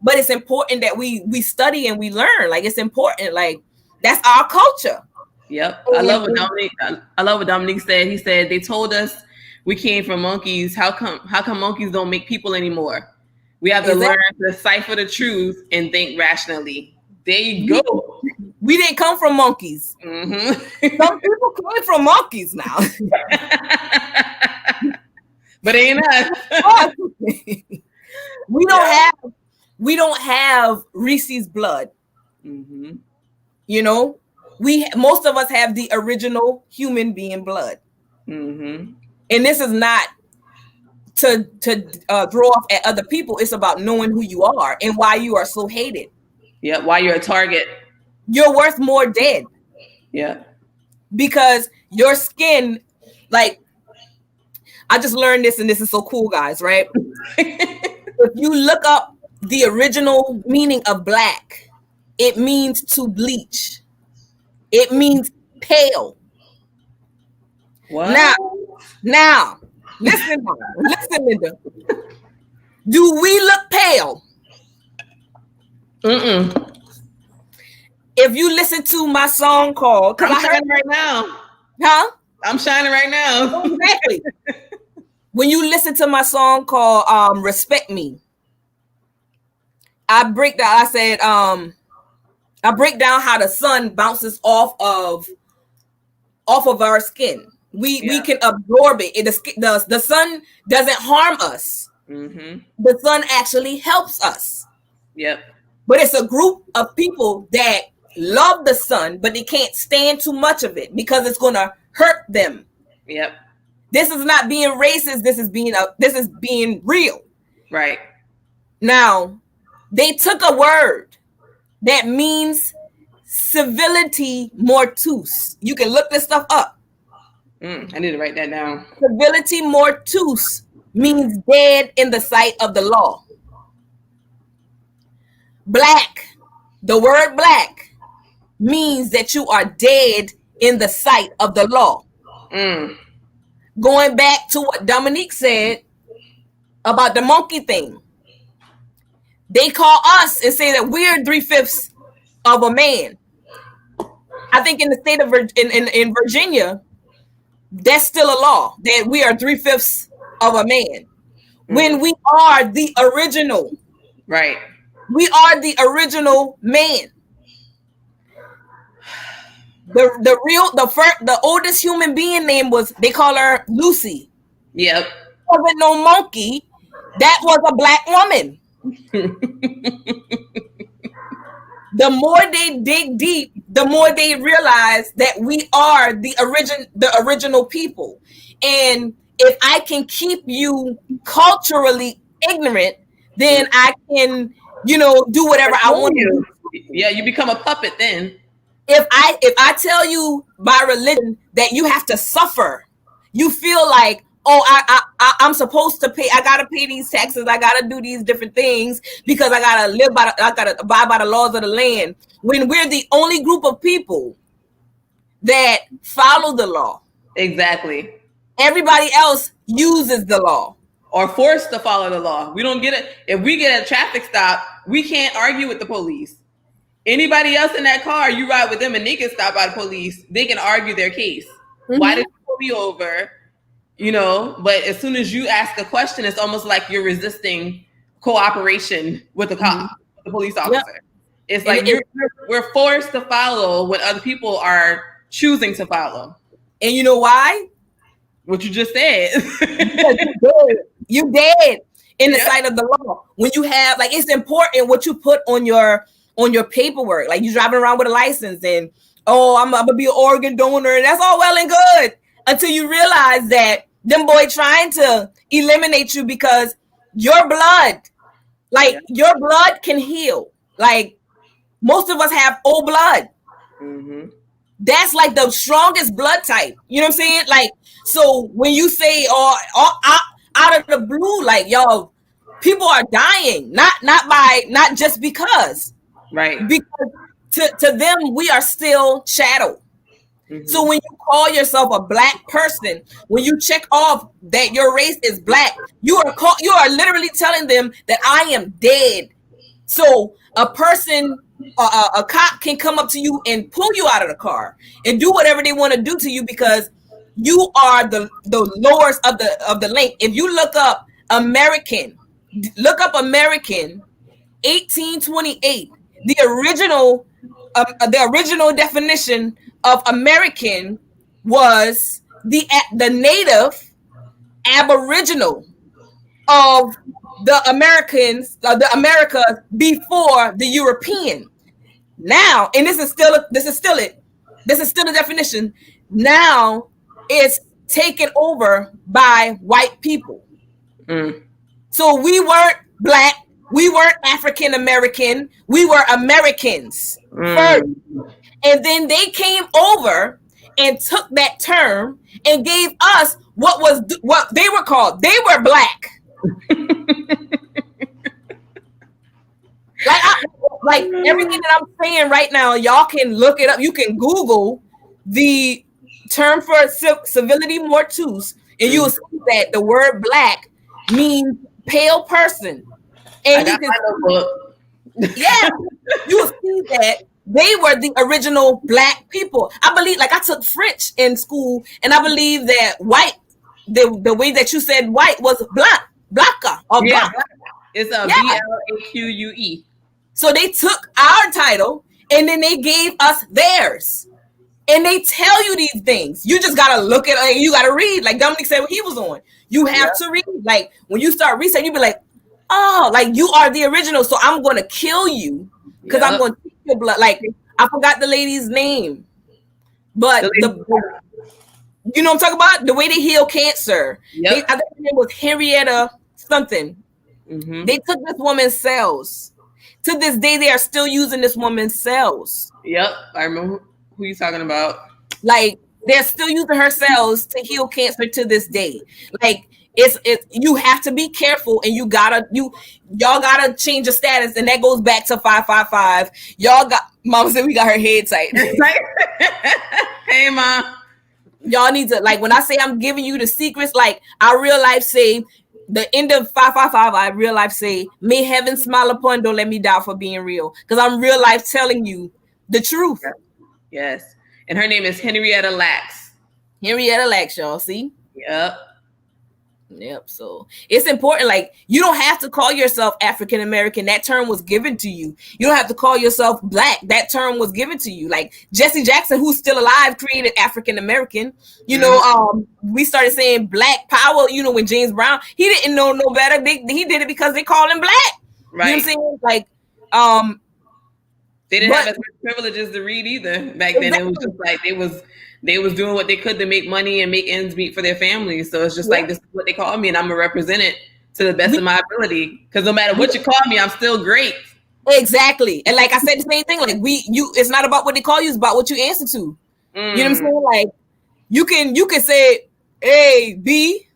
but it's important that we study and we learn. Like, it's important. Like, that's our culture. Yep. I love what Dominique said. He said, they told us we came from monkeys. How come monkeys don't make people anymore? We have to learn to decipher the truth and think rationally. There you go. We didn't come from monkeys. Mm-hmm. Some people came from monkeys now. But ain't us. We don't have Reese's blood. Mm-hmm. You know, most of us have the original human being blood. Mm-hmm. And this is not to throw off at other people. It's about knowing who you are and why you are so hated. Yeah, why you're a target. You're worth more dead. Yeah. Because your skin, like, I just learned this, and this is so cool, guys, right? If you look up the original meaning of black, it means to bleach. It means pale. What? Now, listen, Linda. Do we look pale? Mm-mm. If you listen to my song called, I'm shining right now. Huh? I'm shining right now. Exactly. When you listen to my song called Respect Me, I break down how the sun bounces off of our skin. We can absorb it. The sun doesn't harm us. Mm-hmm. The sun actually helps us. Yep. But it's a group of people that love the sun, but they can't stand too much of it because it's going to hurt them. Yep. This is not being racist. This is being real. Right. Now, they took a word that means civility mortus. You can look this stuff up. I need to write that down. Civility mortus means dead in the sight of the law. Black, the word black means that you are dead in the sight of the law. Going back to what Dominique said about the monkey thing. They call us and say that we're 3/5 of a man. I think in the state of in Virginia, that's still a law that we are 3/5 of a man. When we are the original. Right. We are the original man. The oldest human being name was, they call her Lucy. Yep. Wasn't no monkey. That was a black woman. The more they dig deep, the more they realize that we are the original people. And if I can keep you culturally ignorant, then I can, do whatever I want to do. Yeah, you become a puppet then. If I tell you by religion that you have to suffer, you feel like, oh, I'm supposed to pay. I gotta pay these taxes. I gotta do these different things because I gotta I gotta abide by the laws of the land. When we're the only group of people that follow the law. Exactly. Everybody else uses the law. Or forced to follow the law. We don't get it. If we get a traffic stop, we can't argue with the police. Anybody else in that car, you ride with them and they get stopped by the police, they can argue their case. Mm-hmm. Why did you pull me over? But as soon as you ask a question, it's almost like you're resisting cooperation with the cop, with the police officer. Yep. It's like we're forced to follow what other people are choosing to follow. And you know why? What you just said. You dead in the sight of the law. When you have, like, it's important what you put on your paperwork. Like, you driving around with a license and, I'm gonna be an organ donor, and that's all well and good until you realize that them boy trying to eliminate you because your blood, your blood can heal. Like, most of us have O blood. Mm-hmm. That's like the strongest blood type. You know what I'm saying? Like, so when you say, out of the blue, like, yo, people are dying, not just because. Right. Because to them, we are still shadow. Mm-hmm. So when you call yourself a black person, when you check off that your race is black, you are literally telling them that I am dead. So a person, a cop can come up to you and pull you out of the car and do whatever they want to do to you because you are the lowest of the link. If you look up American, 1828. The original definition of American was the native aboriginal of the Americans, the America before the European. Now, and this is still the definition. Now it's taken over by white people. So we weren't black, we weren't African American, we were Americans first. And then they came over and took that term and gave us what they were called. They were black. Like everything that I'm saying right now, y'all can look it up. You can Google the term for civility mortuus, and you will see that the word black means pale person. And you will see that they were the original black people. I believe, like I took French in school, and I believe that white, the way that you said white was blacka or black. It's a BLAQUE. So they took our title and then they gave us theirs. And they tell you these things. You just gotta look at it. You gotta read. Like Dominic said, what he was on. You have to read. Like when you start researching, you be like, oh, like you are the original. So I'm gonna kill you because I'm gonna take your blood. Like I forgot the lady's name, but you know what I'm talking about? The way they heal cancer. I think her name was Henrietta something. They took this woman's cells. To this day, they are still using this woman's cells. Yep, I remember who you're talking about. Like they're still using her cells to heal cancer to this day. Like it's you have to be careful, and y'all gotta change your status, and that goes back to 555. Y'all got Mama said we got her head tight. Hey, Mom. Y'all need to, like when I say I'm giving you the secrets, like our real life say. The end of 555, I real life say, may heaven smile upon, don't let me die for being real. Because I'm real life telling you the truth. Yes. And her name is Henrietta Lacks. Henrietta Lacks, y'all. See? Yep. So it's important. Like you don't have to call yourself African American. That term was given to you. You don't have to call yourself black. That term was given to you. Like Jesse Jackson, who's still alive, created African American. You know, we started saying black power. You know, when James Brown, he didn't know no better. He did it because they called him black. Right. You know what I'm saying? Like, they didn't have as much privileges to read either back then. It was just like they was doing what they could to make money and make ends meet for their families. So it's just like, this is what they call me, and I'm gonna represent it to the best of my ability. Because no matter what you call me, I'm still great. Exactly. And like I said, the same thing. Like it's not about what they call you; it's about what you answer to. You know what I'm saying? Like you can say, "Hey, B."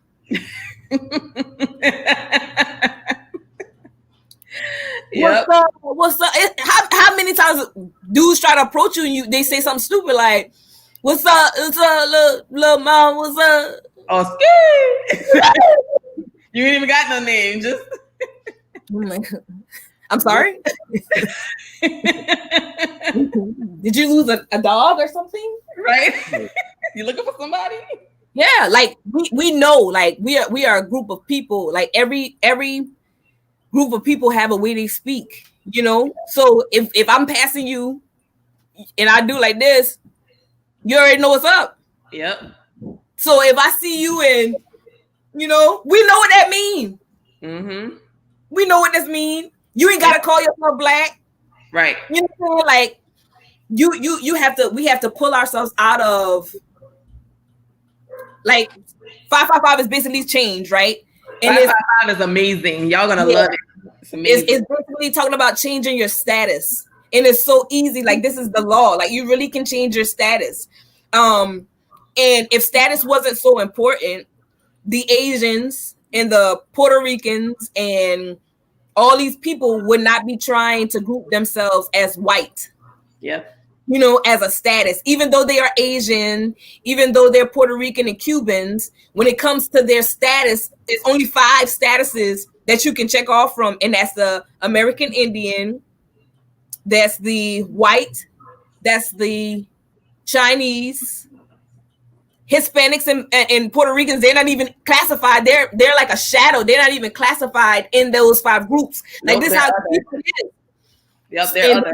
What's up? How many times dudes try to approach you and they say something stupid like, "What's up? What's up, little mom? What's up?" Oh, scared. You ain't even got no name. Just. I'm sorry. Did you lose a dog or something? Right. You looking for somebody? Yeah, like we know, like we are a group of people. Like every group of people have a way they speak, you know. So if I'm passing you and I do like this, you already know what's up. Yep. So if I see you and you know, we know what that means. We know what this means. You ain't gotta call yourself black. Right. You know what I'm saying? Like we have to pull ourselves out of like 555 is basically change, right? And 555 is amazing. Y'all gonna love it. It's amazing. It's basically talking about changing your status. And it's so easy. Like this is the law. Like you really can change your status. And if status wasn't so important, the Asians and the Puerto Ricans and all these people would not be trying to group themselves as white. Yeah. You know, as a status, even though they are Asian, even though they're Puerto Rican and Cubans, when it comes to their status, it's only 5 statuses that you can check off from. And that's the American Indian, that's the white, that's the Chinese, Hispanics and Puerto Ricans. They're not even classified. They're like a shadow. They're not even classified in those 5 groups. Like this is how it is. Yep, they're other.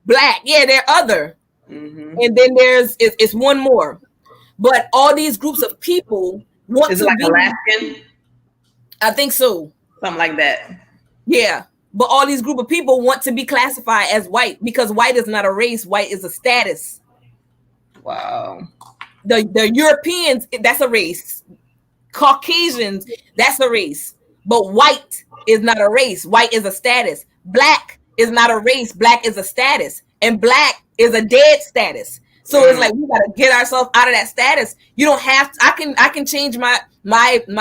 Black, yeah, they're other. And then it's one more. But all these groups of people want to like be Alaskan. I think so. Something like that. Yeah. But all these group of people want to be classified as white because white is not a race. White is a status. Wow. The Europeans, that's a race. Caucasians, that's a race. But white is not a race. White is a status. Black is not a race. Black is a status. And black is a dead status. So it's like we gotta get ourselves out of that status. You don't have to, I can change my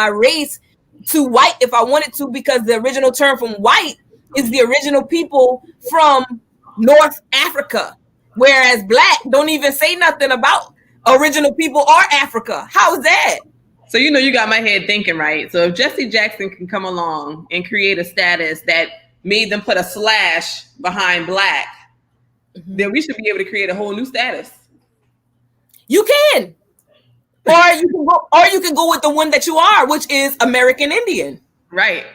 race to white if I wanted to, because the original term from white is the original people from North Africa. Whereas black don't even say nothing about original people or Africa. How is that? So you got my head thinking, right? So if Jesse Jackson can come along and create a status that made them put a slash behind black, then we should be able to create a whole new status. You can. Or you can go with the one that you are, which is American Indian. Right.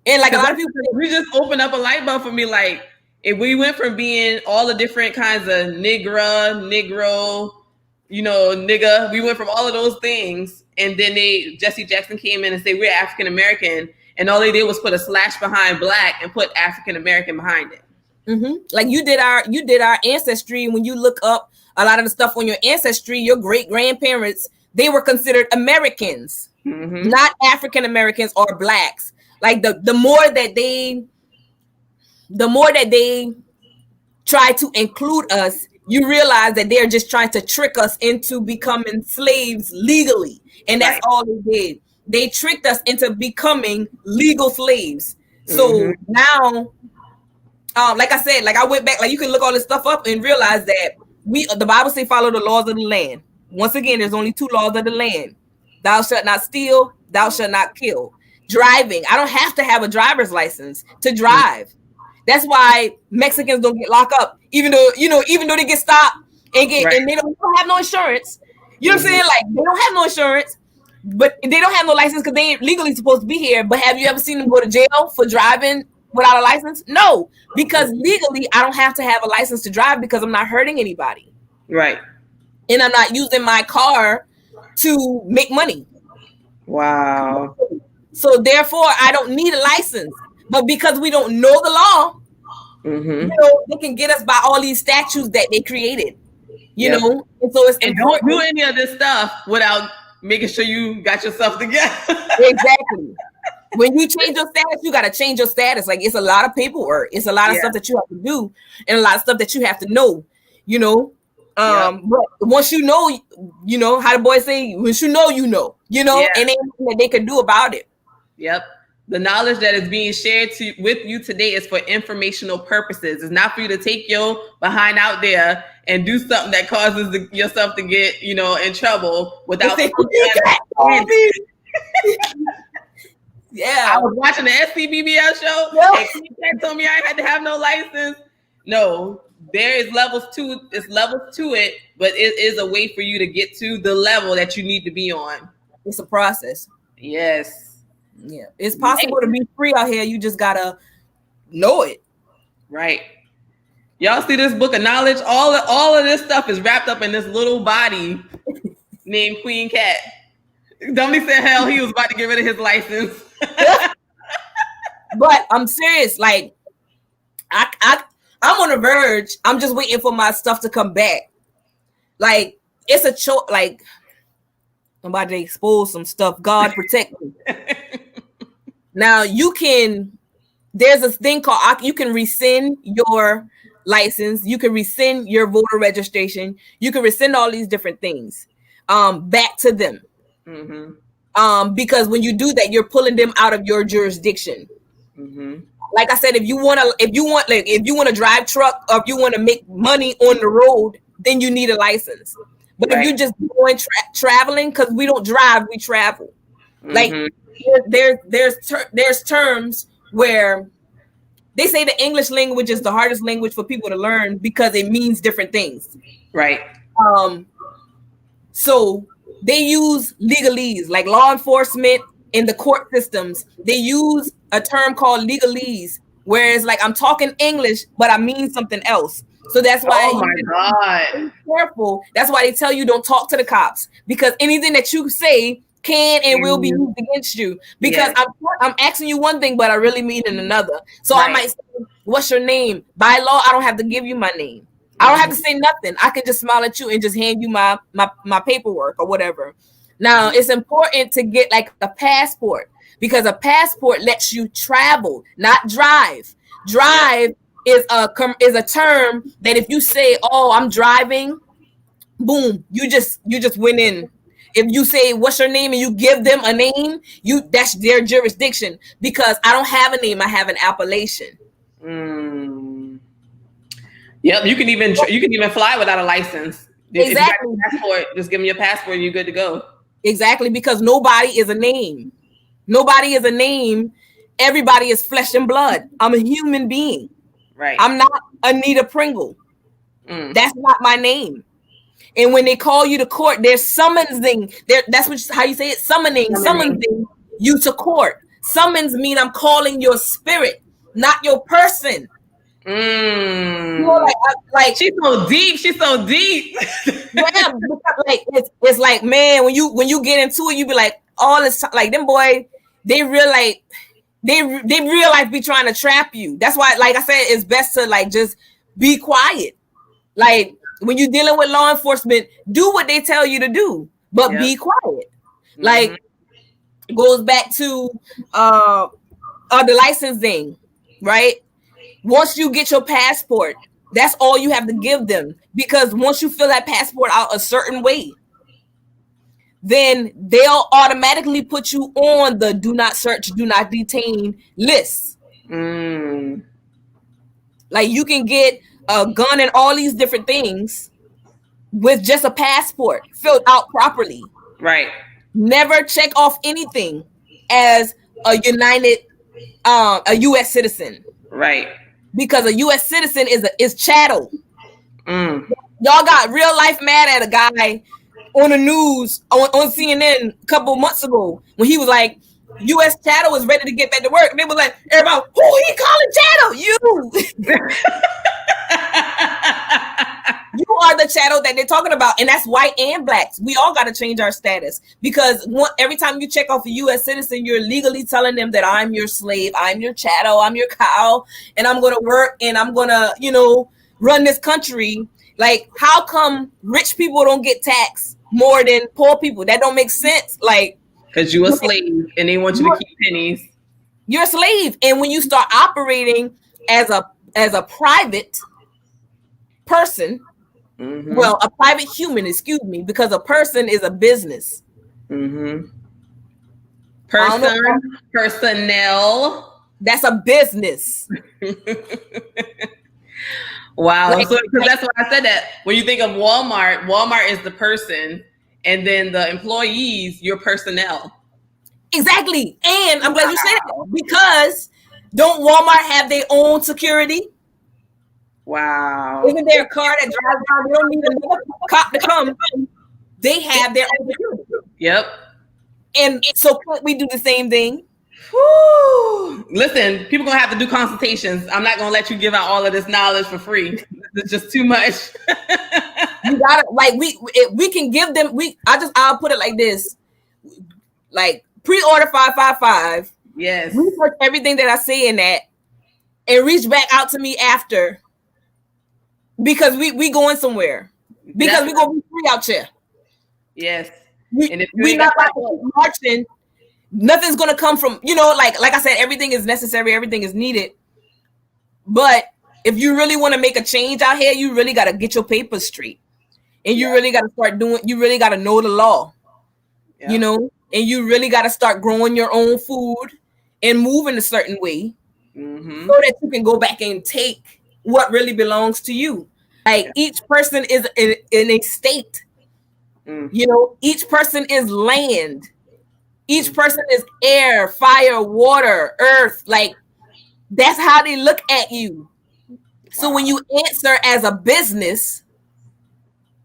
And like a lot of people, we just opened up a light bulb for me. Like, if we went from being all the different kinds of negro, nigga, we went from all of those things, and then Jesse Jackson came in and said we're African American, and all they did was put a slash behind black and put African American behind it. Like you did our ancestry. When you look up a lot of the stuff on your ancestry, your great grandparents, they were considered Americans, not African Americans or blacks. Like the more that they try to include us, you realize that they're just trying to trick us into becoming slaves legally. And that's all they did. They tricked us into becoming legal slaves. So now, like I said, like I went back, like you can look all this stuff up and realize that the Bible say follow the laws of the land. Once again, there's only 2 laws of the land. Thou shalt not steal, thou shalt not kill. Driving, I don't have to have a driver's license to drive. That's why Mexicans don't get locked up, even though they get stopped and they don't have no insurance. You know what I'm saying? Like they don't have no insurance, but they don't have no license because they ain't legally supposed to be here. But have you ever seen them go to jail for driving without a license? No, because legally I don't have to have a license to drive because I'm not hurting anybody. Right. And I'm not using my car to make money. Wow. So therefore, I don't need a license. But because we don't know the law, they can get us by all these statutes that they created. You know, and so it's don't do any of this stuff without making sure you got yourself together. Exactly. When you change your status, you got to change your status. Like it's a lot of paperwork. It's a lot of stuff that you have to do, and a lot of stuff that you have to know. But once you know, how the boys say, once you know, and ain't nothing that they can do about it. Yep. The knowledge that is being shared with you today is for informational purposes. It's not for you to take your behind out there and do something that causes yourself to get, in trouble without. Yeah. I was watching the SCBBL show and Kween Katt told me I had to have no license. No, there is levels to it, but it is a way for you to get to the level that you need to be on. It's a process. Yes. Yeah, it's possible to be free out here. You just gotta know it. Right. Y'all see this book of knowledge? All of this stuff is wrapped up in this little body named Kween Katt. Somebody said hell he was about to get rid of his license. But I'm serious. Like I'm on the verge. I'm just waiting for my stuff to come back. Like it's a choice. Like I'm about to expose some stuff. God protect me. Now there's a thing called, you can rescind your license. You can rescind your voter registration. You can rescind all these different things back to them. Because when you do that, you're pulling them out of your jurisdiction. Like I said, if you want to drive truck or if you want to make money on the road, then you need a license. But if you're just going traveling, because we don't drive, we travel. Like there's terms where they say the English language is the hardest language for people to learn because it means different things. Right. So they use legalese, like law enforcement in the court systems. They use a term called legalese, whereas like I'm talking English, but I mean something else. So that's why be careful. That's why they tell you don't talk to the cops, because anything that you say can and will be used against you, because I'm asking you one thing, but I really mean in another. So I might say, what's your name? By law, I don't have to give you my name. I don't have to say nothing. I can just smile at you and just hand you my paperwork or whatever. Now, it's important to get like a passport, because a passport lets you travel, not drive. Drive is a term that if you say, oh, I'm driving, boom, you just went in. If you say, what's your name, and you give them a name, that's their jurisdiction, because I don't have a name, I have an appellation. Yep, you can even fly without a license. Exactly. If you got a passport, just give me your passport and you're good to go. Exactly, because nobody is a name. Nobody is a name. Everybody is flesh and blood. I'm a human being. Right. I'm not Anita Pringle. That's not my name. And when they call you to court, they're summoning. That's how you say it. Summoning you to court. Summons mean I'm calling your spirit, not your person. You know, like she's so deep. She's so deep. Yeah, like it's like, man, when you get into it, you be like, all this like them boy, they realize be trying to trap you. That's why, like I said, it's best to like just be quiet. Like when you're dealing with law enforcement, do what they tell you to do, but be quiet. Like goes back to the licensing, right? Once you get your passport, that's all you have to give them, because once you fill that passport out a certain way, then they'll automatically put you on the do not search, do not detain list. Like you can get a gun and all these different things with just a passport filled out properly. Right. Never check off anything as a U.S. citizen. Right. Because a U.S. citizen is chattel. Y'all got real life mad at a guy on the news on CNN a couple months ago when he was like, U.S. chattel is ready to get back to work. And they was like, everybody, who he calling chattel? You. You are the chattel that they're talking about, and that's white and blacks. We all got to change our status, because every time you check off a U.S. citizen, you're legally telling them that I'm your slave, I'm your chattel, I'm your cow, and I'm going to work and I'm going to, run this country. Like, how come rich people don't get taxed more than poor people? That don't make sense. Like, because you're a slave and they want you to keep pennies. You're a slave, and when you start operating as a private person. Well, a private human, excuse me, because a person is a business. Personnel. That's a business. Wow. Like, so that's why I said that. When you think of Walmart is the person, and then the employees, your personnel. Exactly. And I'm glad you said that, because don't Walmart have their own security? Wow. Isn't there a car that drives around? They don't need another cop to come. They have their own security. Yep. And so can't we do the same thing? Whew. Listen, people gonna have to do consultations. I'm not gonna let you give out all of this knowledge for free. It's just too much. You gotta, like, we can give them. I'll put it like this: like, pre-order 555. Yes. Research everything that I say in that, and reach back out to me after. Because we going somewhere. Because we're gonna be free out here. Yes. And if we're not about to marching, nothing's gonna come from, like I said, everything is necessary, everything is needed. But if you really want to make a change out here, you really gotta get your papers straight. And you really gotta you really gotta know the law. Yeah. And you really gotta start growing your own food and move in a certain way, so that you can go back and take what really belongs to you. Like, each person is in a state. Each person is land. Each person is air, fire, water, earth. Like, that's how they look at you. So when you answer as a business,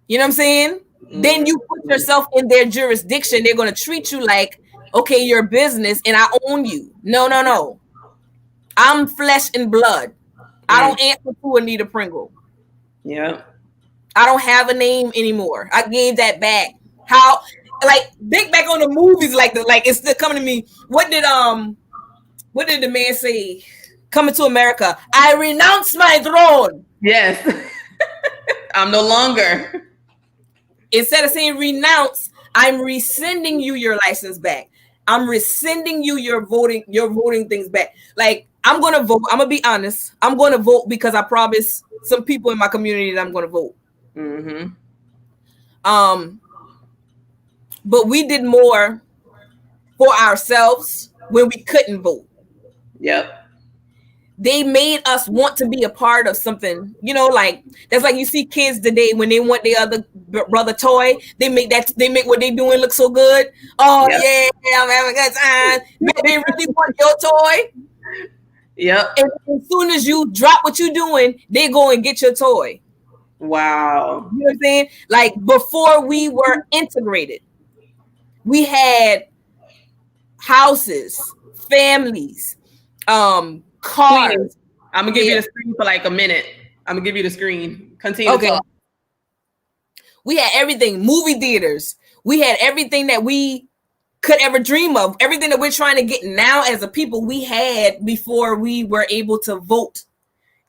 you know what I'm saying? Then you put yourself in their jurisdiction. They're going to treat you like, okay, you're a business and I own you. No. I'm flesh and blood. I don't answer to Anita Pringle. Yeah. I don't have a name anymore. I gave that back. How like think back on the movies, like it's still coming to me. What did the man say? Coming to America, I renounce my throne. Yes. I'm no longer. Instead of saying renounce, I'm rescinding you your license back. I'm rescinding you your voting things back. Like, I'm gonna vote. I'm gonna be honest. I'm gonna vote because I promised some people in my community that I'm gonna vote. Mm-hmm. But we did more for ourselves when we couldn't vote. Yep. They made us want to be a part of something, like that's like you see kids today when they want their other brother toy, they make what they doing look so good. Oh, yep. Yeah, I'm having a good time. They really want your toy. Yep. And as soon as you drop what you're doing, they go and get your toy. Wow. You know what I'm saying? Like, before we were integrated, we had houses, families, cars. Queen, I'm gonna give you the screen for like a minute. I'm gonna give you the screen. Continue to talk. We had everything, movie theaters. We had everything that we could ever dream of. Everything that we're trying to get now as a people, we had before we were able to vote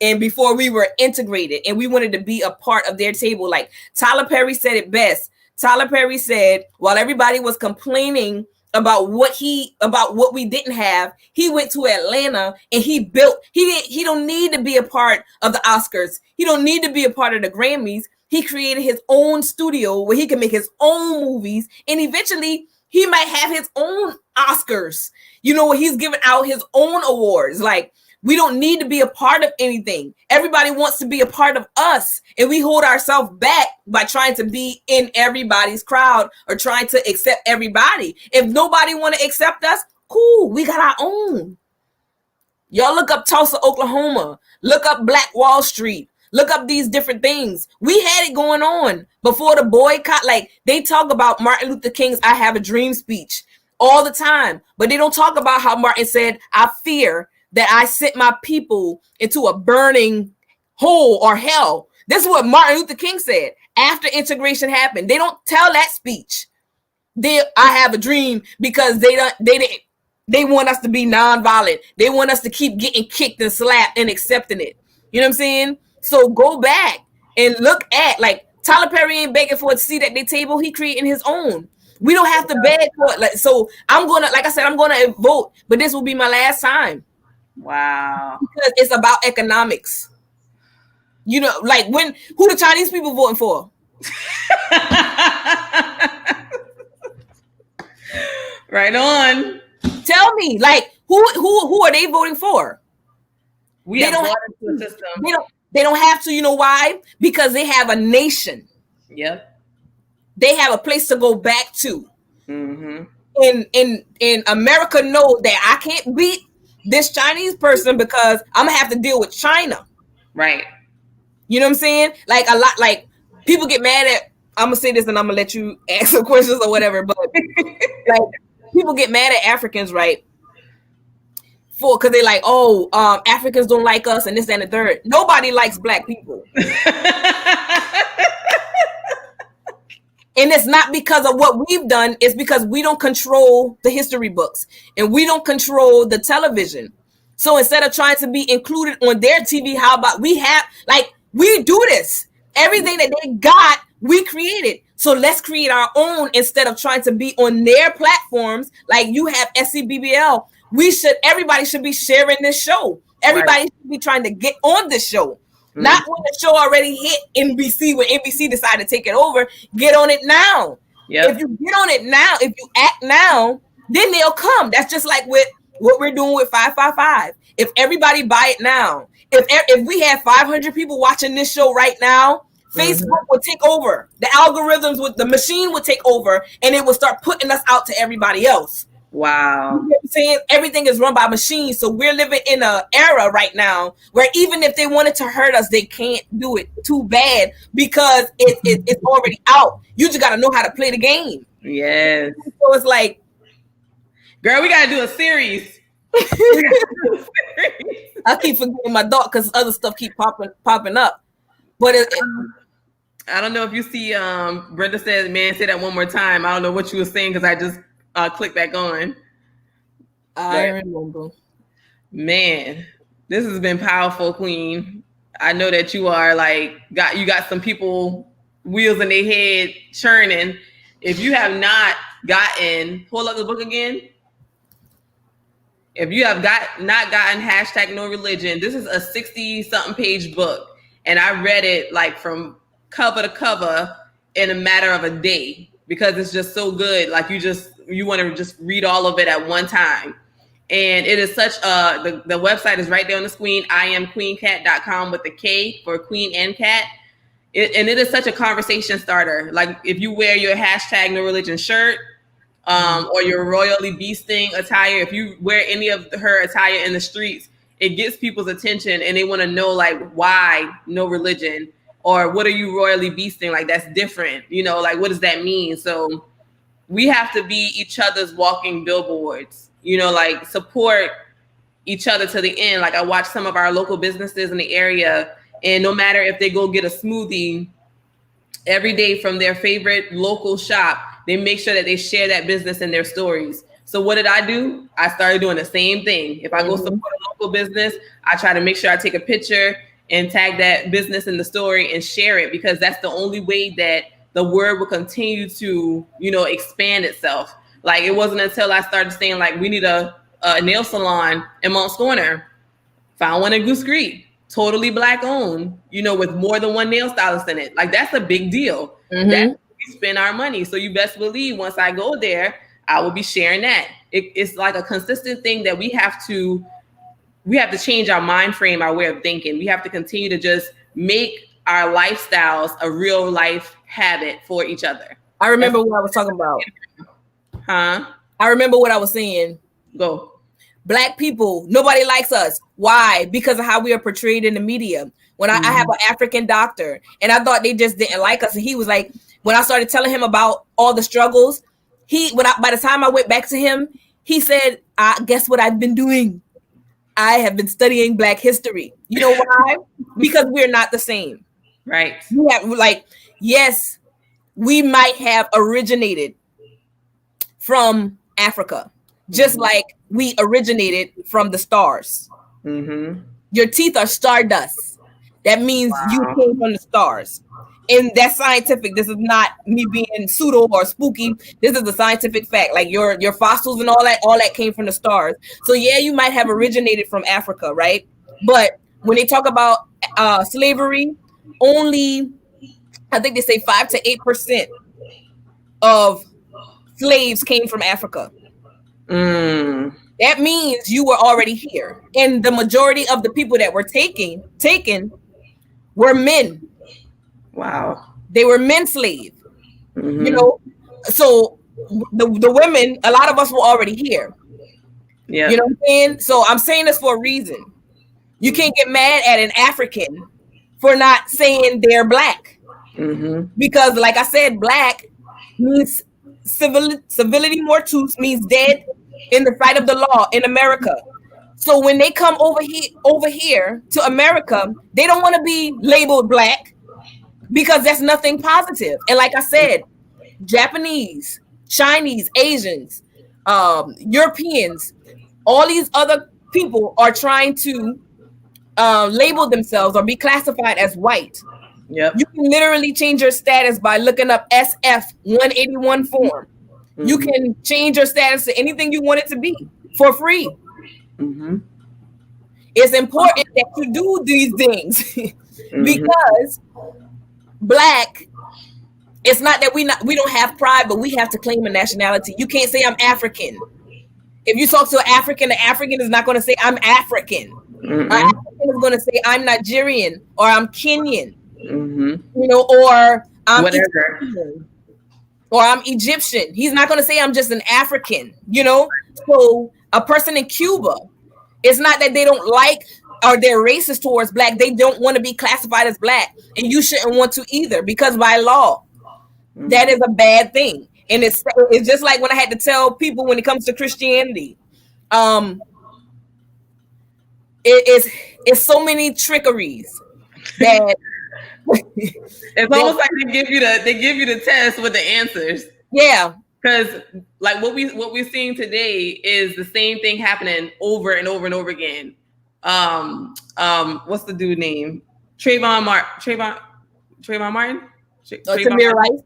and before we were integrated and we wanted to be a part of their table. Like Tyler Perry said it best. Tyler Perry said, while everybody was complaining about what we didn't have, he went to Atlanta and he don't need to be a part of the Oscars. He don't need to be a part of the Grammys. He created his own studio where he can make his own movies, and eventually he might have his own Oscars, where he's giving out his own awards. Like, we don't need to be a part of anything. Everybody wants to be a part of us, and we hold ourselves back by trying to be in everybody's crowd or trying to accept everybody. If nobody want to accept us, cool, we got our own. Y'all look up Tulsa, Oklahoma. Look up Black Wall Street. Look up these different things. We had it going on before the boycott. Like, they talk about Martin Luther King's I Have a Dream speech all the time, but they don't talk about how Martin said, I fear that I sent my people into a burning hole or hell. This is what Martin Luther King said after integration happened. They don't tell that speech. I have a dream because they want us to be nonviolent. They want us to keep getting kicked and slapped and accepting it. You know what I'm saying? So go back and look at, like, Tyler Perry ain't begging for a seat at their table. He creating his own. We don't have to beg for it. Like, so I'm gonna vote, but this will be my last time. Wow. Because it's about economics. Like, who the Chinese people voting for? Right on. Tell me, like, who are they voting for? They don't have to. System. They don't have to. You know why? Because they have a nation. Yep. They have a place to go back to. Mm-hmm. And America know that I can't beat this Chinese person because I'm gonna have to deal with China. Right. You know what I'm saying? Like, a lot, like, people get mad at, I'm gonna say this and I'm gonna let you ask some questions or whatever, but like, people get mad at Africans, right? Because they like, Africans don't like us and this and the third. Nobody likes Black people. And it's not because of what we've done. It's because we don't control the history books and we don't control the television. So instead of trying to be included on their TV, how about we do this? Everything that they got, we created. So let's create our own instead of trying to be on their platforms. Like, you have SCBBL. Everybody should be sharing this show. Everybody should be trying to get on this show. Mm-hmm. Not when the show already hit NBC, when NBC decided to take it over. Get on it now. Yep. If you get on it now, if you act now, then they'll come. That's just like with what we're doing with 555. If everybody buy it now, if we have 500 people watching this show right now, Facebook would take over. The algorithms the machine would take over, and it would start putting us out to everybody else. Wow. You know what I'm saying? Everything is run by machines. So we're living in an era right now where even if they wanted to hurt us, they can't do it too bad because it's already out. You just got to know how to play the game. Yes. So it's like, girl, we got to do a series. I keep forgetting my dog because other stuff keep popping up. But I don't know if you see, Brenda said, man, say that one more time. I don't know what you were saying because I just clicked back on. I remember. Man, this has been powerful, Queen. I know that you are got some people wheels in their head churning. If you have not pull up the book again. If you have not gotten #NoReligion, this is a 60-something page book. And I read it like from cover to cover in a matter of a day because it's just so good. Like you want to just read all of it at one time. And it is such the website is right there on the screen, iAmKweenKatt.com with the K for Queen and Cat. And it is such a conversation starter. Like if you wear your #NoReligion shirt, or your royally beasting attire, if you wear any of her attire in the streets, it gets people's attention and they want to know like why no religion, or what are you royally beasting? Like that's different, like what does that mean? So we have to be each other's walking billboards, like support each other to the end. Like I watch some of our local businesses in the area, and no matter if they go get a smoothie every day from their favorite local shop, they make sure that they share that business in their stories. So what did I do? I started doing the same thing. If I go support a local business, I try to make sure I take a picture and tag that business in the story and share it, because that's the only way that the word will continue to, expand itself. Like it wasn't until I started saying like, we need a nail salon in Moncks Corner. Found one in Goose Creek, totally Black owned, with more than one nail stylist in it. Like that's a big deal. That's where we spend our money. So you best believe once I go there, I will be sharing that. It's like a consistent thing that we have to change our mind frame, our way of thinking. We have to continue to just make our lifestyles a real life habit for each other. I remember what I was talking about. Huh? I remember what I was saying. Go. Black people, nobody likes us. Why? Because of how we are portrayed in the media. When I have an African doctor, and I thought they just didn't like us. And he was like, when I started telling him about all the struggles, by the time I went back to him, he said, guess what I've been doing? I have been studying Black history. You know why? Because we're not the same. Right. We have, yes, we might have originated from Africa, just like we originated from the stars. Mm-hmm. Your teeth are stardust. That means you came from the stars. And that's scientific. This is not me being pseudo or spooky. This is the scientific fact. Like your fossils and all that came from the stars. So yeah, you might have originated from Africa, right? But when they talk about slavery, only, I think they say 5 to 8% of slaves came from Africa. That means you were already here. And the majority of the people that were taken were men. Wow. They were men slaves. So the women, a lot of us were already here. Yeah. You know what I'm saying? So I'm saying this for a reason. You can't get mad at an African for not saying they're Black. Because like I said, Black means civility mortuus, means dead in the sight of the law in America. So when they come over here to America, they don't want to be labeled Black, because that's nothing positive. And like I said, Japanese, Chinese, Asians, Europeans, all these other people are trying to label themselves or be classified as white. Yep. You can literally change your status by looking up SF 181 form. You can change your status to anything you want it to be for free. It's important that you do these things because Black, it's not that we don't have pride, but we have to claim a nationality. You can't say I'm African. If you talk to an African, the African is not going to say I'm African. An African is going to say I'm Nigerian or I'm Kenyan, or I'm Ethiopian, or I'm Egyptian. He's not going to say I'm just an African, So a person in Cuba, it's not that they don't like or they're racist towards Black. They don't want to be classified as Black, and you shouldn't want to either, because by law, that is a bad thing. And it's just like when I had to tell people when it comes to Christianity, it's so many trickeries that It's almost like they give you the test with the answers. Yeah. Because like what we're seeing today is the same thing happening over and over and over again. What's the dude name? Trayvon Martin? Tamir Rice.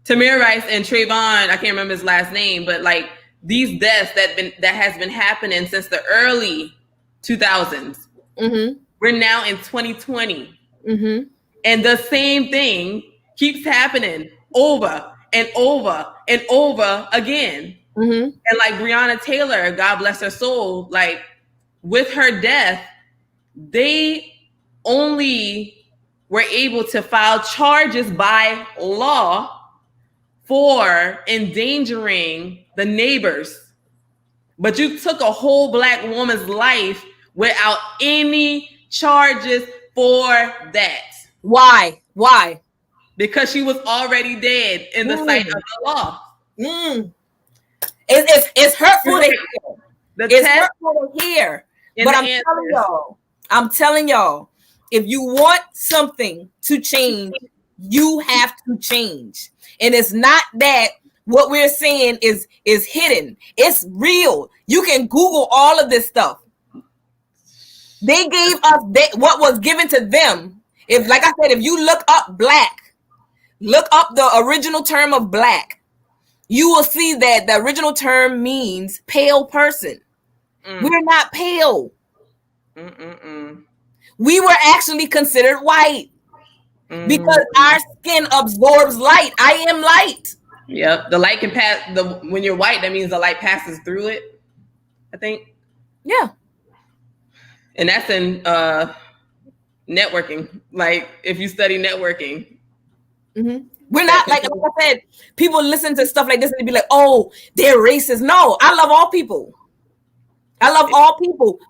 Tamir Rice and Trayvon, I can't remember his last name, but like these deaths that has been happening since the early 2000s. Mm-hmm. We're now in 2020. Mm-hmm. And the same thing keeps happening over and over and over again. Mm-hmm. And like Breonna Taylor, God bless her soul, like with her death, they only were able to file charges by law for endangering the neighbors. But you took a whole Black woman's life without any charges for that. Why? Because she was already dead in the sight of the law. It's hurtful to hear. It's hurtful to hear. But I'm telling y'all, if you want something to change, you have to change. And it's not that what we're saying is hidden. It's real. You can Google all of this stuff. They gave us what was given to them. If, like I said, if you look up Black, look up the original term of Black, you will see that the original term means pale person. We're not pale. We were actually considered white because our skin absorbs light. I am light. Yep. The light can pass. When you're white, that means the light passes through it, I think. Yeah. And that's in networking. Like if you study networking. Mm-hmm. We're not like I said, people listen to stuff like this and they be like, oh, they're racist. No, I love all people.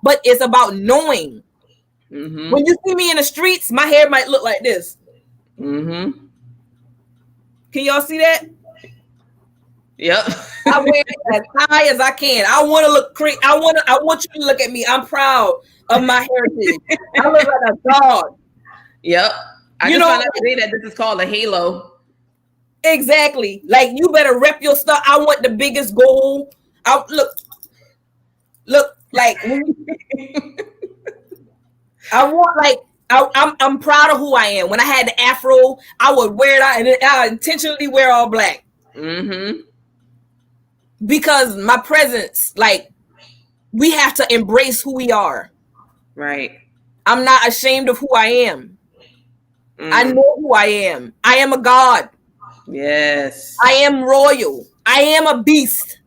But it's about knowing. Mm-hmm. When you see me in the streets, my hair might look like this. Mm-hmm. Can y'all see that? Yep. I wear it as high as I can. I want to look crazy. I want you to look at me. I'm proud of my heritage. I look like a dog. Yep. I just found out today that this is called a halo. Exactly. Like you better rep your stuff. I want the biggest goal. Look like I want like I'm proud of who I am. When I had the afro, I would wear it out and I intentionally wear all black. Mm-hmm. Because my presence, like, we have to embrace who we are. Right. I'm not ashamed of who I am. I know who I am. I am a god. Yes. I am royal. I am a beast.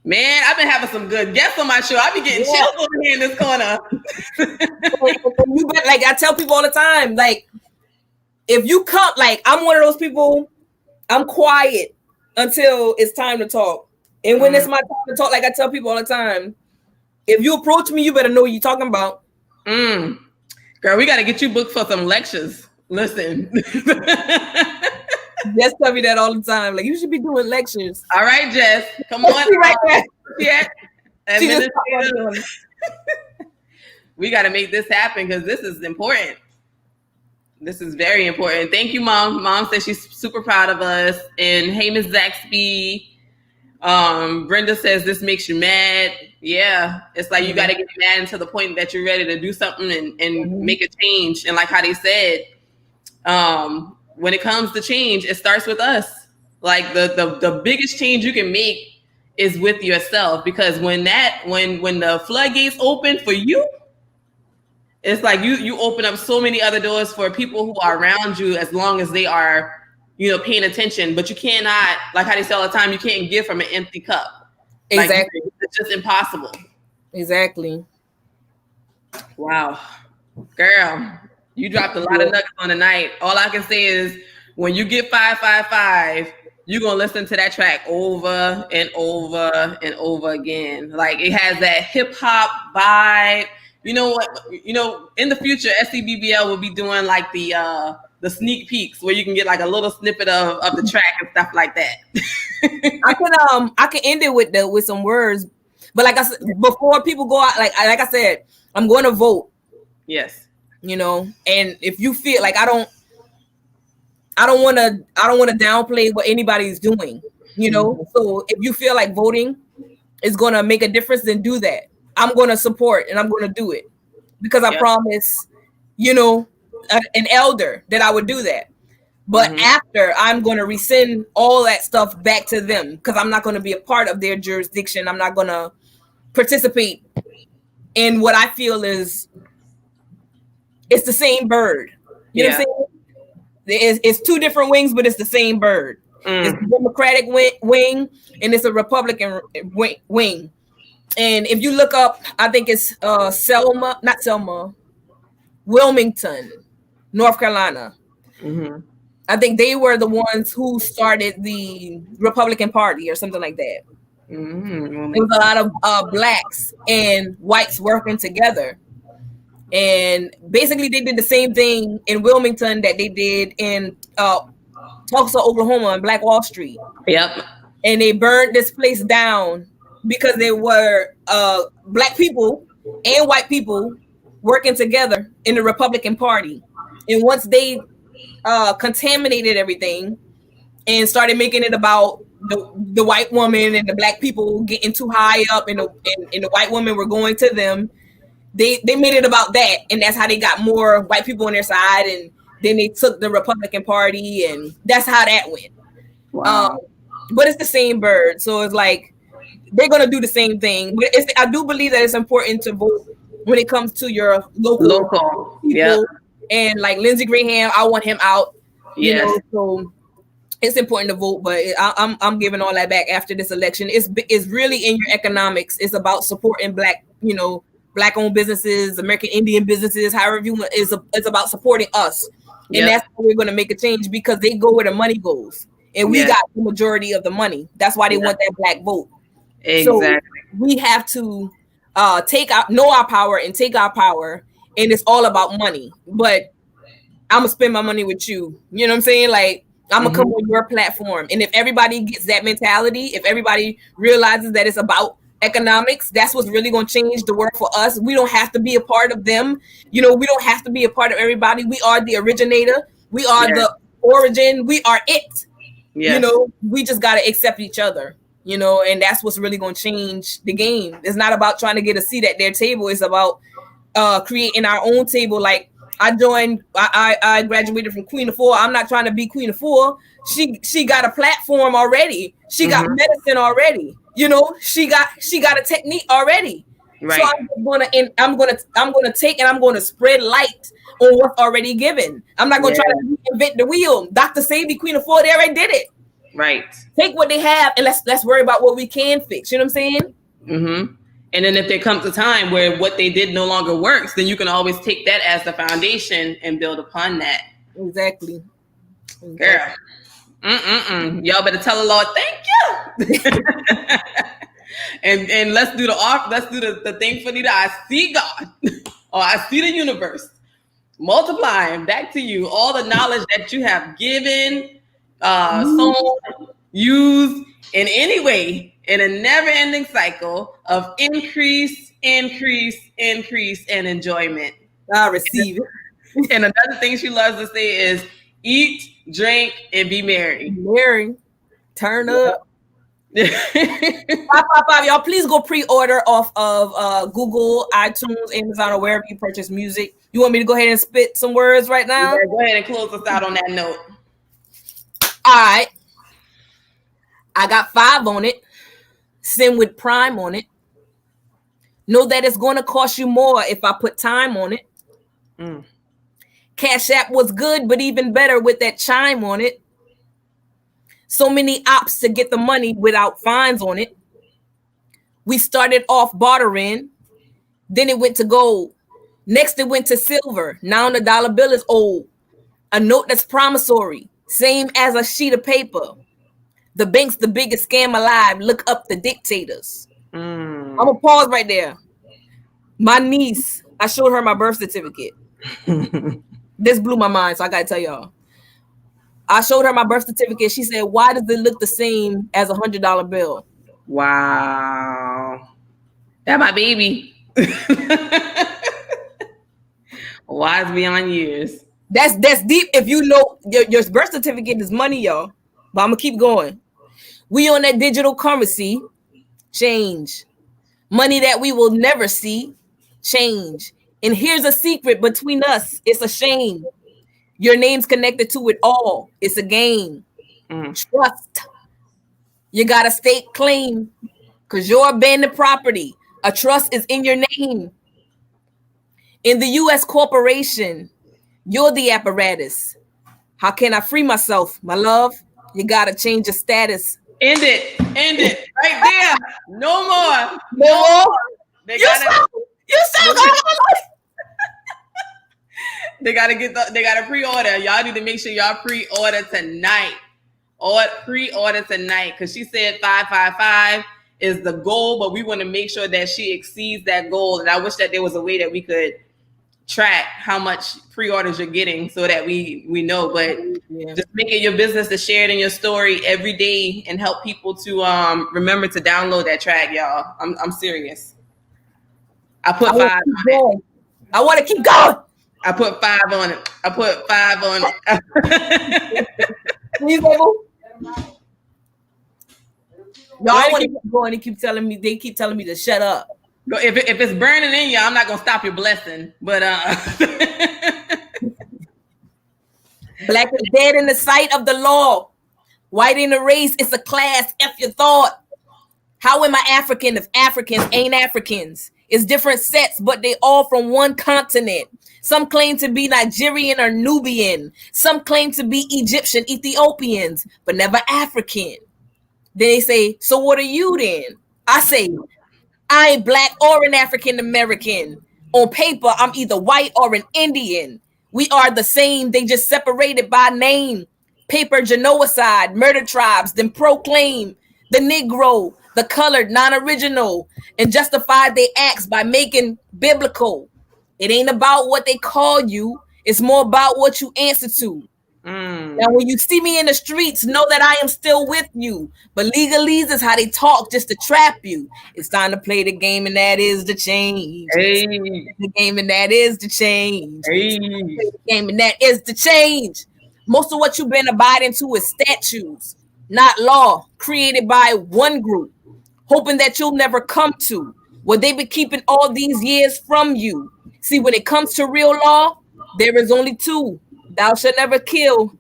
Man, I've been having some good guests on my show. I be getting chills over here in this corner. Like I tell people all the time, like, if you come, like, I'm one of those people, I'm quiet until it's time to talk. And when it's my time to talk, like I tell people all the time, if you approach me, you better know what you're talking about. Girl, we got to get you booked for some lectures. Listen. Jess tell me that all the time. Like, you should be doing lectures. All right, Jess. Come on. Right there. Yeah. We got to make this happen because this is important. This is very important. Thank you, Mom. Mom says she's super proud of us. And hey, Miss Zaxby. Brenda says this makes you mad. Yeah, it's like you got to get mad until the point that you're ready to do something and make a change. And like how they said, when it comes to change, it starts with us. Like the biggest change you can make is with yourself, because when the floodgates open for you, it's like you open up so many other doors for people who are around you, as long as they are, paying attention. But you cannot, like how they say all the time, you can't give from an empty cup. Exactly. Like, it's just impossible. Exactly. Wow. Girl, you dropped a lot of nuggets on the night. All I can say is when you get 555, you're going to listen to that track over and over and over again. Like, it has that hip hop vibe. You know what? In the future, SCBBL will be doing like the sneak peeks where you can get like a little snippet of the track and stuff like that. I can end it with some words, but like I said, before people go out, like I said, I'm going to vote. Yes. And if you feel like I don't I don't want to downplay what anybody's doing, you know. So if you feel like voting is going to make a difference, then do that. I'm going to support and I'm going to do it because I promise, you know, an elder that I would do that. But after, I'm going to rescind all that stuff back to them because I'm not going to be a part of their jurisdiction. I'm not going to participate in what I feel is it's the same bird. You know what I'm saying? It's two different wings, but it's the same bird. It's the Democratic wing and it's a Republican wing. And if you look up, I think it's Wilmington, North Carolina. I think they were the ones who started the Republican Party or something like that. There was a lot of blacks and whites working together. And basically they did the same thing in Wilmington that they did in Tulsa, Oklahoma, on Black Wall Street. And they burned this place down because they were black people and white people working together in the Republican Party. And once they contaminated everything and started making it about the white woman and the black people getting too high up and the white women were going to them, they made it about that, and that's how they got more white people on their side, and then they took the Republican Party, and that's how that went. But it's the same bird, so it's like they're gonna do the same thing. But I do believe that it's important to vote when it comes to your local people. And like Lindsey Graham, I want him out. You know, so it's important to vote. But I'm giving all that back after this election. It's really in your economics. It's about supporting black, you know, black-owned businesses, American Indian businesses, however you want. It's about supporting us, and that's how we're going to make a change because they go where the money goes, and we got the majority of the money. That's why they want that black vote. Exactly. So we have to know our power and take our power. And it's all about money, but I'm gonna spend my money with you. You know what I'm saying? Like I'm gonna come on your platform. And if everybody gets that mentality, if everybody realizes that it's about economics, that's what's really gonna change the world for us. We don't have to be a part of them. You know, we don't have to be a part of everybody. We are the originator. We are the origin. We are it. You know, we just gotta accept each other. You know, and that's what's really gonna change the game. It's not about trying to get a seat at their table. It's about creating our own table. Like I graduated from Queen of Four. I'm not trying to be Queen of Four. She got a platform already. She got medicine already. You know, she got a technique already. Right. So I'm gonna take and I'm gonna spread light on what's already given. I'm not gonna try to invent the wheel. Dr. Sadie, Queen of Four, they already did it. Right. Take what they have and let's worry about what we can fix. You know what I'm saying? And then if there comes a time where what they did no longer works, then you can always take that as the foundation and build upon that. Exactly. Girl. Y'all better tell the Lord, thank you. and let's do the thing for Nita. I see God or I see the universe multiplying back to you all the knowledge that you have given, sown, used in any way. In a never-ending cycle of increase, and enjoyment. I receive it. And another thing she loves to say is eat, drink, and be merry. Merry. Turn up. 555, y'all, please go pre-order off of Google, iTunes, Amazon, or wherever you purchase music. You want me to go ahead and spit some words right now? Yeah, go ahead and close us out on that note. All right. I got 5 on it. Send with Prime on it. Know that it's going to cost you more if I put time on it. Cash App was good, but even better with that chime on it. So many ops to get the money without fines on it. We started off bartering. Then it went to gold. Next it went to silver. Now the dollar bill is old. A note that's promissory. Same as a sheet of paper. The bank's the biggest scam alive. Look up the dictators. I'm going to pause right there. My niece, I showed her my birth certificate. This blew my mind, so I got to tell y'all. I showed her my birth certificate. She said, why does it look the same as $100 bill? Wow. That my baby. Wise beyond years. That's deep. If you know your birth certificate is money, y'all. But I'm gonna keep going. We on that digital currency, change. Money that we will never see, change. And here's a secret between us. It's a shame. Your name's connected to it all. It's a game. Trust. You got a state claim because you're abandoned property. A trust is in your name. In the U.S. corporation, you're the apparatus. How can I free myself, my love? You got to change your status. End it right there. No more. No more. They gotta pre-order. Y'all need to make sure y'all pre-order tonight. Or pre-order tonight, because she said 555 is the goal, but we want to make sure that she exceeds that goal. And I wish that there was a way that we could track how much pre-orders you're getting so that we know. But just make it your business to share it in your story every day and help people to remember to download that track, y'all. I'm serious. I put 5 on it. I want to keep going. I put 5 on it. Y'all want to keep going. They keep telling me to shut up. If it's burning in you, I'm not gonna stop your blessing. But Black is dead in the sight of the law. White in the race, it's a class. F your thought. How am I African if Africans ain't Africans? It's different sets, but they all from one continent. Some claim to be Nigerian or Nubian. Some claim to be Egyptian, Ethiopians, but never African. Then they say, so what are you then? I say, I ain't Black or an African American. On paper, I'm either white or an Indian. We are the same, they just separated by name. Paper genocide, murder tribes, then proclaim the Negro, the colored, non-original, and justify their acts by making biblical. It ain't about what they call you. It's more about what you answer to. Now, when you see me in the streets, know that I am still with you. But legalese is how they talk just to trap you. It's time to play the game, and that is the change. Hey. The game, and that is the change. Hey. The game, and that is the change. Most of what you've been abiding to is statutes, not law, created by one group, hoping that you'll never come to what they've been keeping all these years from you. See, when it comes to real law, there is only two. Thou shalt never kill.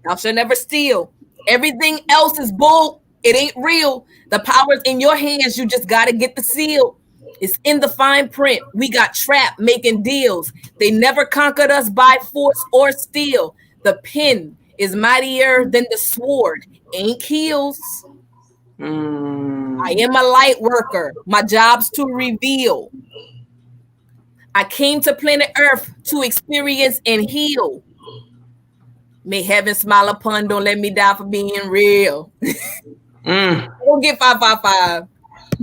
Thou shalt never steal. Everything else is bull. It ain't real. The power's in your hands. You just got to get the seal. It's in the fine print. We got trapped making deals. They never conquered us by force or steel. The pen is mightier than the sword. Ain't heels. I am a light worker. My job's to reveal. I came to planet Earth to experience and heal. May heaven smile upon, don't let me die for being real. Don't get 555.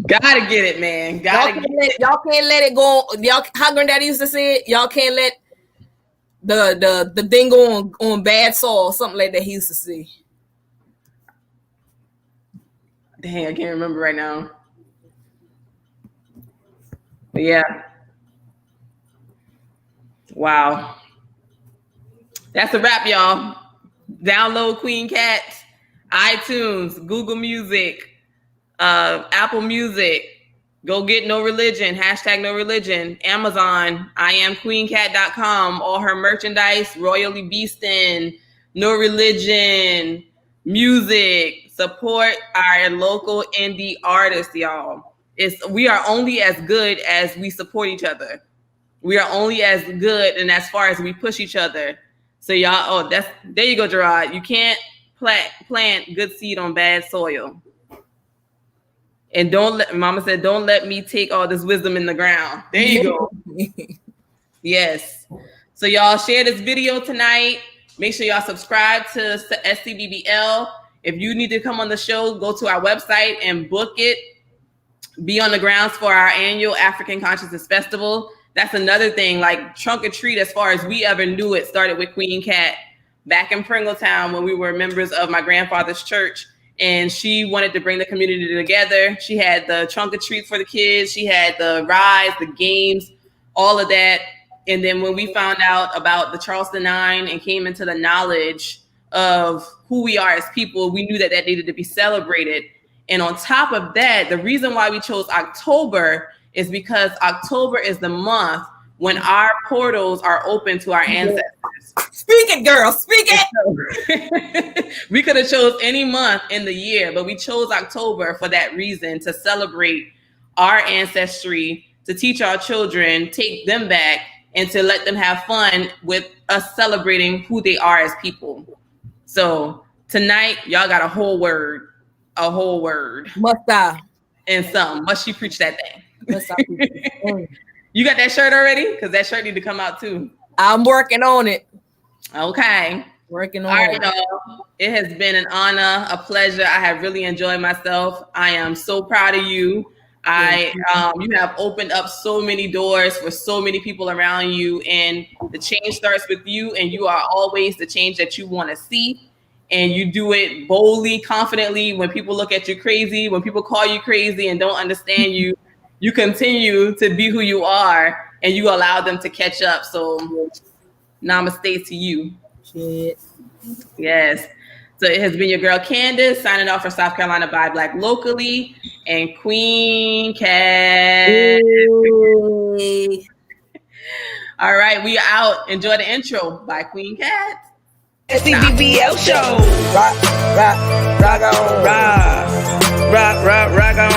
Gotta get it, man. Y'all can't let it go. Y'all, how Granddaddy used to say it, y'all can't let the thing go on bad soil, something like that he used to say. Dang, I can't remember right now. But yeah. Wow. That's a wrap, y'all. Download Kween Katt, iTunes, Google Music, Apple Music. Go get No Religion, #NoReligion, Amazon, iAmKweenKatt.com, all her merchandise, Royally Beastin', No Religion, music. Support our local indie artists, y'all. We are only as good as we support each other. We are only as good and as far as we push each other. So y'all, there you go, Gerard. You can't plant good seed on bad soil. And Mama said, don't let me take all this wisdom in the ground. There you go. Yes. So y'all share this video tonight. Make sure y'all subscribe to SCBBL. If you need to come on the show, go to our website and book it. Be on the grounds for our annual African Consciousness Festival. That's another thing, like trunk or treat, as far as we ever knew it, started with Kween Katt back in Pringletown when we were members of my grandfather's church. And she wanted to bring the community together. She had the trunk or treat for the kids. She had the rides, the games, all of that. And then when we found out about the Charleston 9 and came into the knowledge of who we are as people, we knew that needed to be celebrated. And on top of that, the reason why we chose October is because October is the month when our portals are open to our ancestors. Speak it, girl. Speak it. We could have chose any month in the year, but we chose October for that reason, to celebrate our ancestry, to teach our children, take them back, and to let them have fun with us celebrating who they are as people. So tonight, y'all got a whole word. Must I? And some. Must she preach that thing? Must I preach? You got that shirt already? Because that shirt need to come out too. I'm working on it. Okay. Working on it. It has been an honor, a pleasure. I have really enjoyed myself. I am so proud of you. You have opened up so many doors for so many people around you, and the change starts with you, and you are always the change that you want to see. And you do it boldly, confidently. When people look at you crazy, when people call you crazy and don't understand you, you continue to be who you are, and you allow them to catch up. So namaste to you. Shit. Yes. So it has been your girl Candace signing off for South Carolina by Black Locally and Kween Katt. All right, we are out. Enjoy the intro by Kween Katt. SCBBL show. Rock on.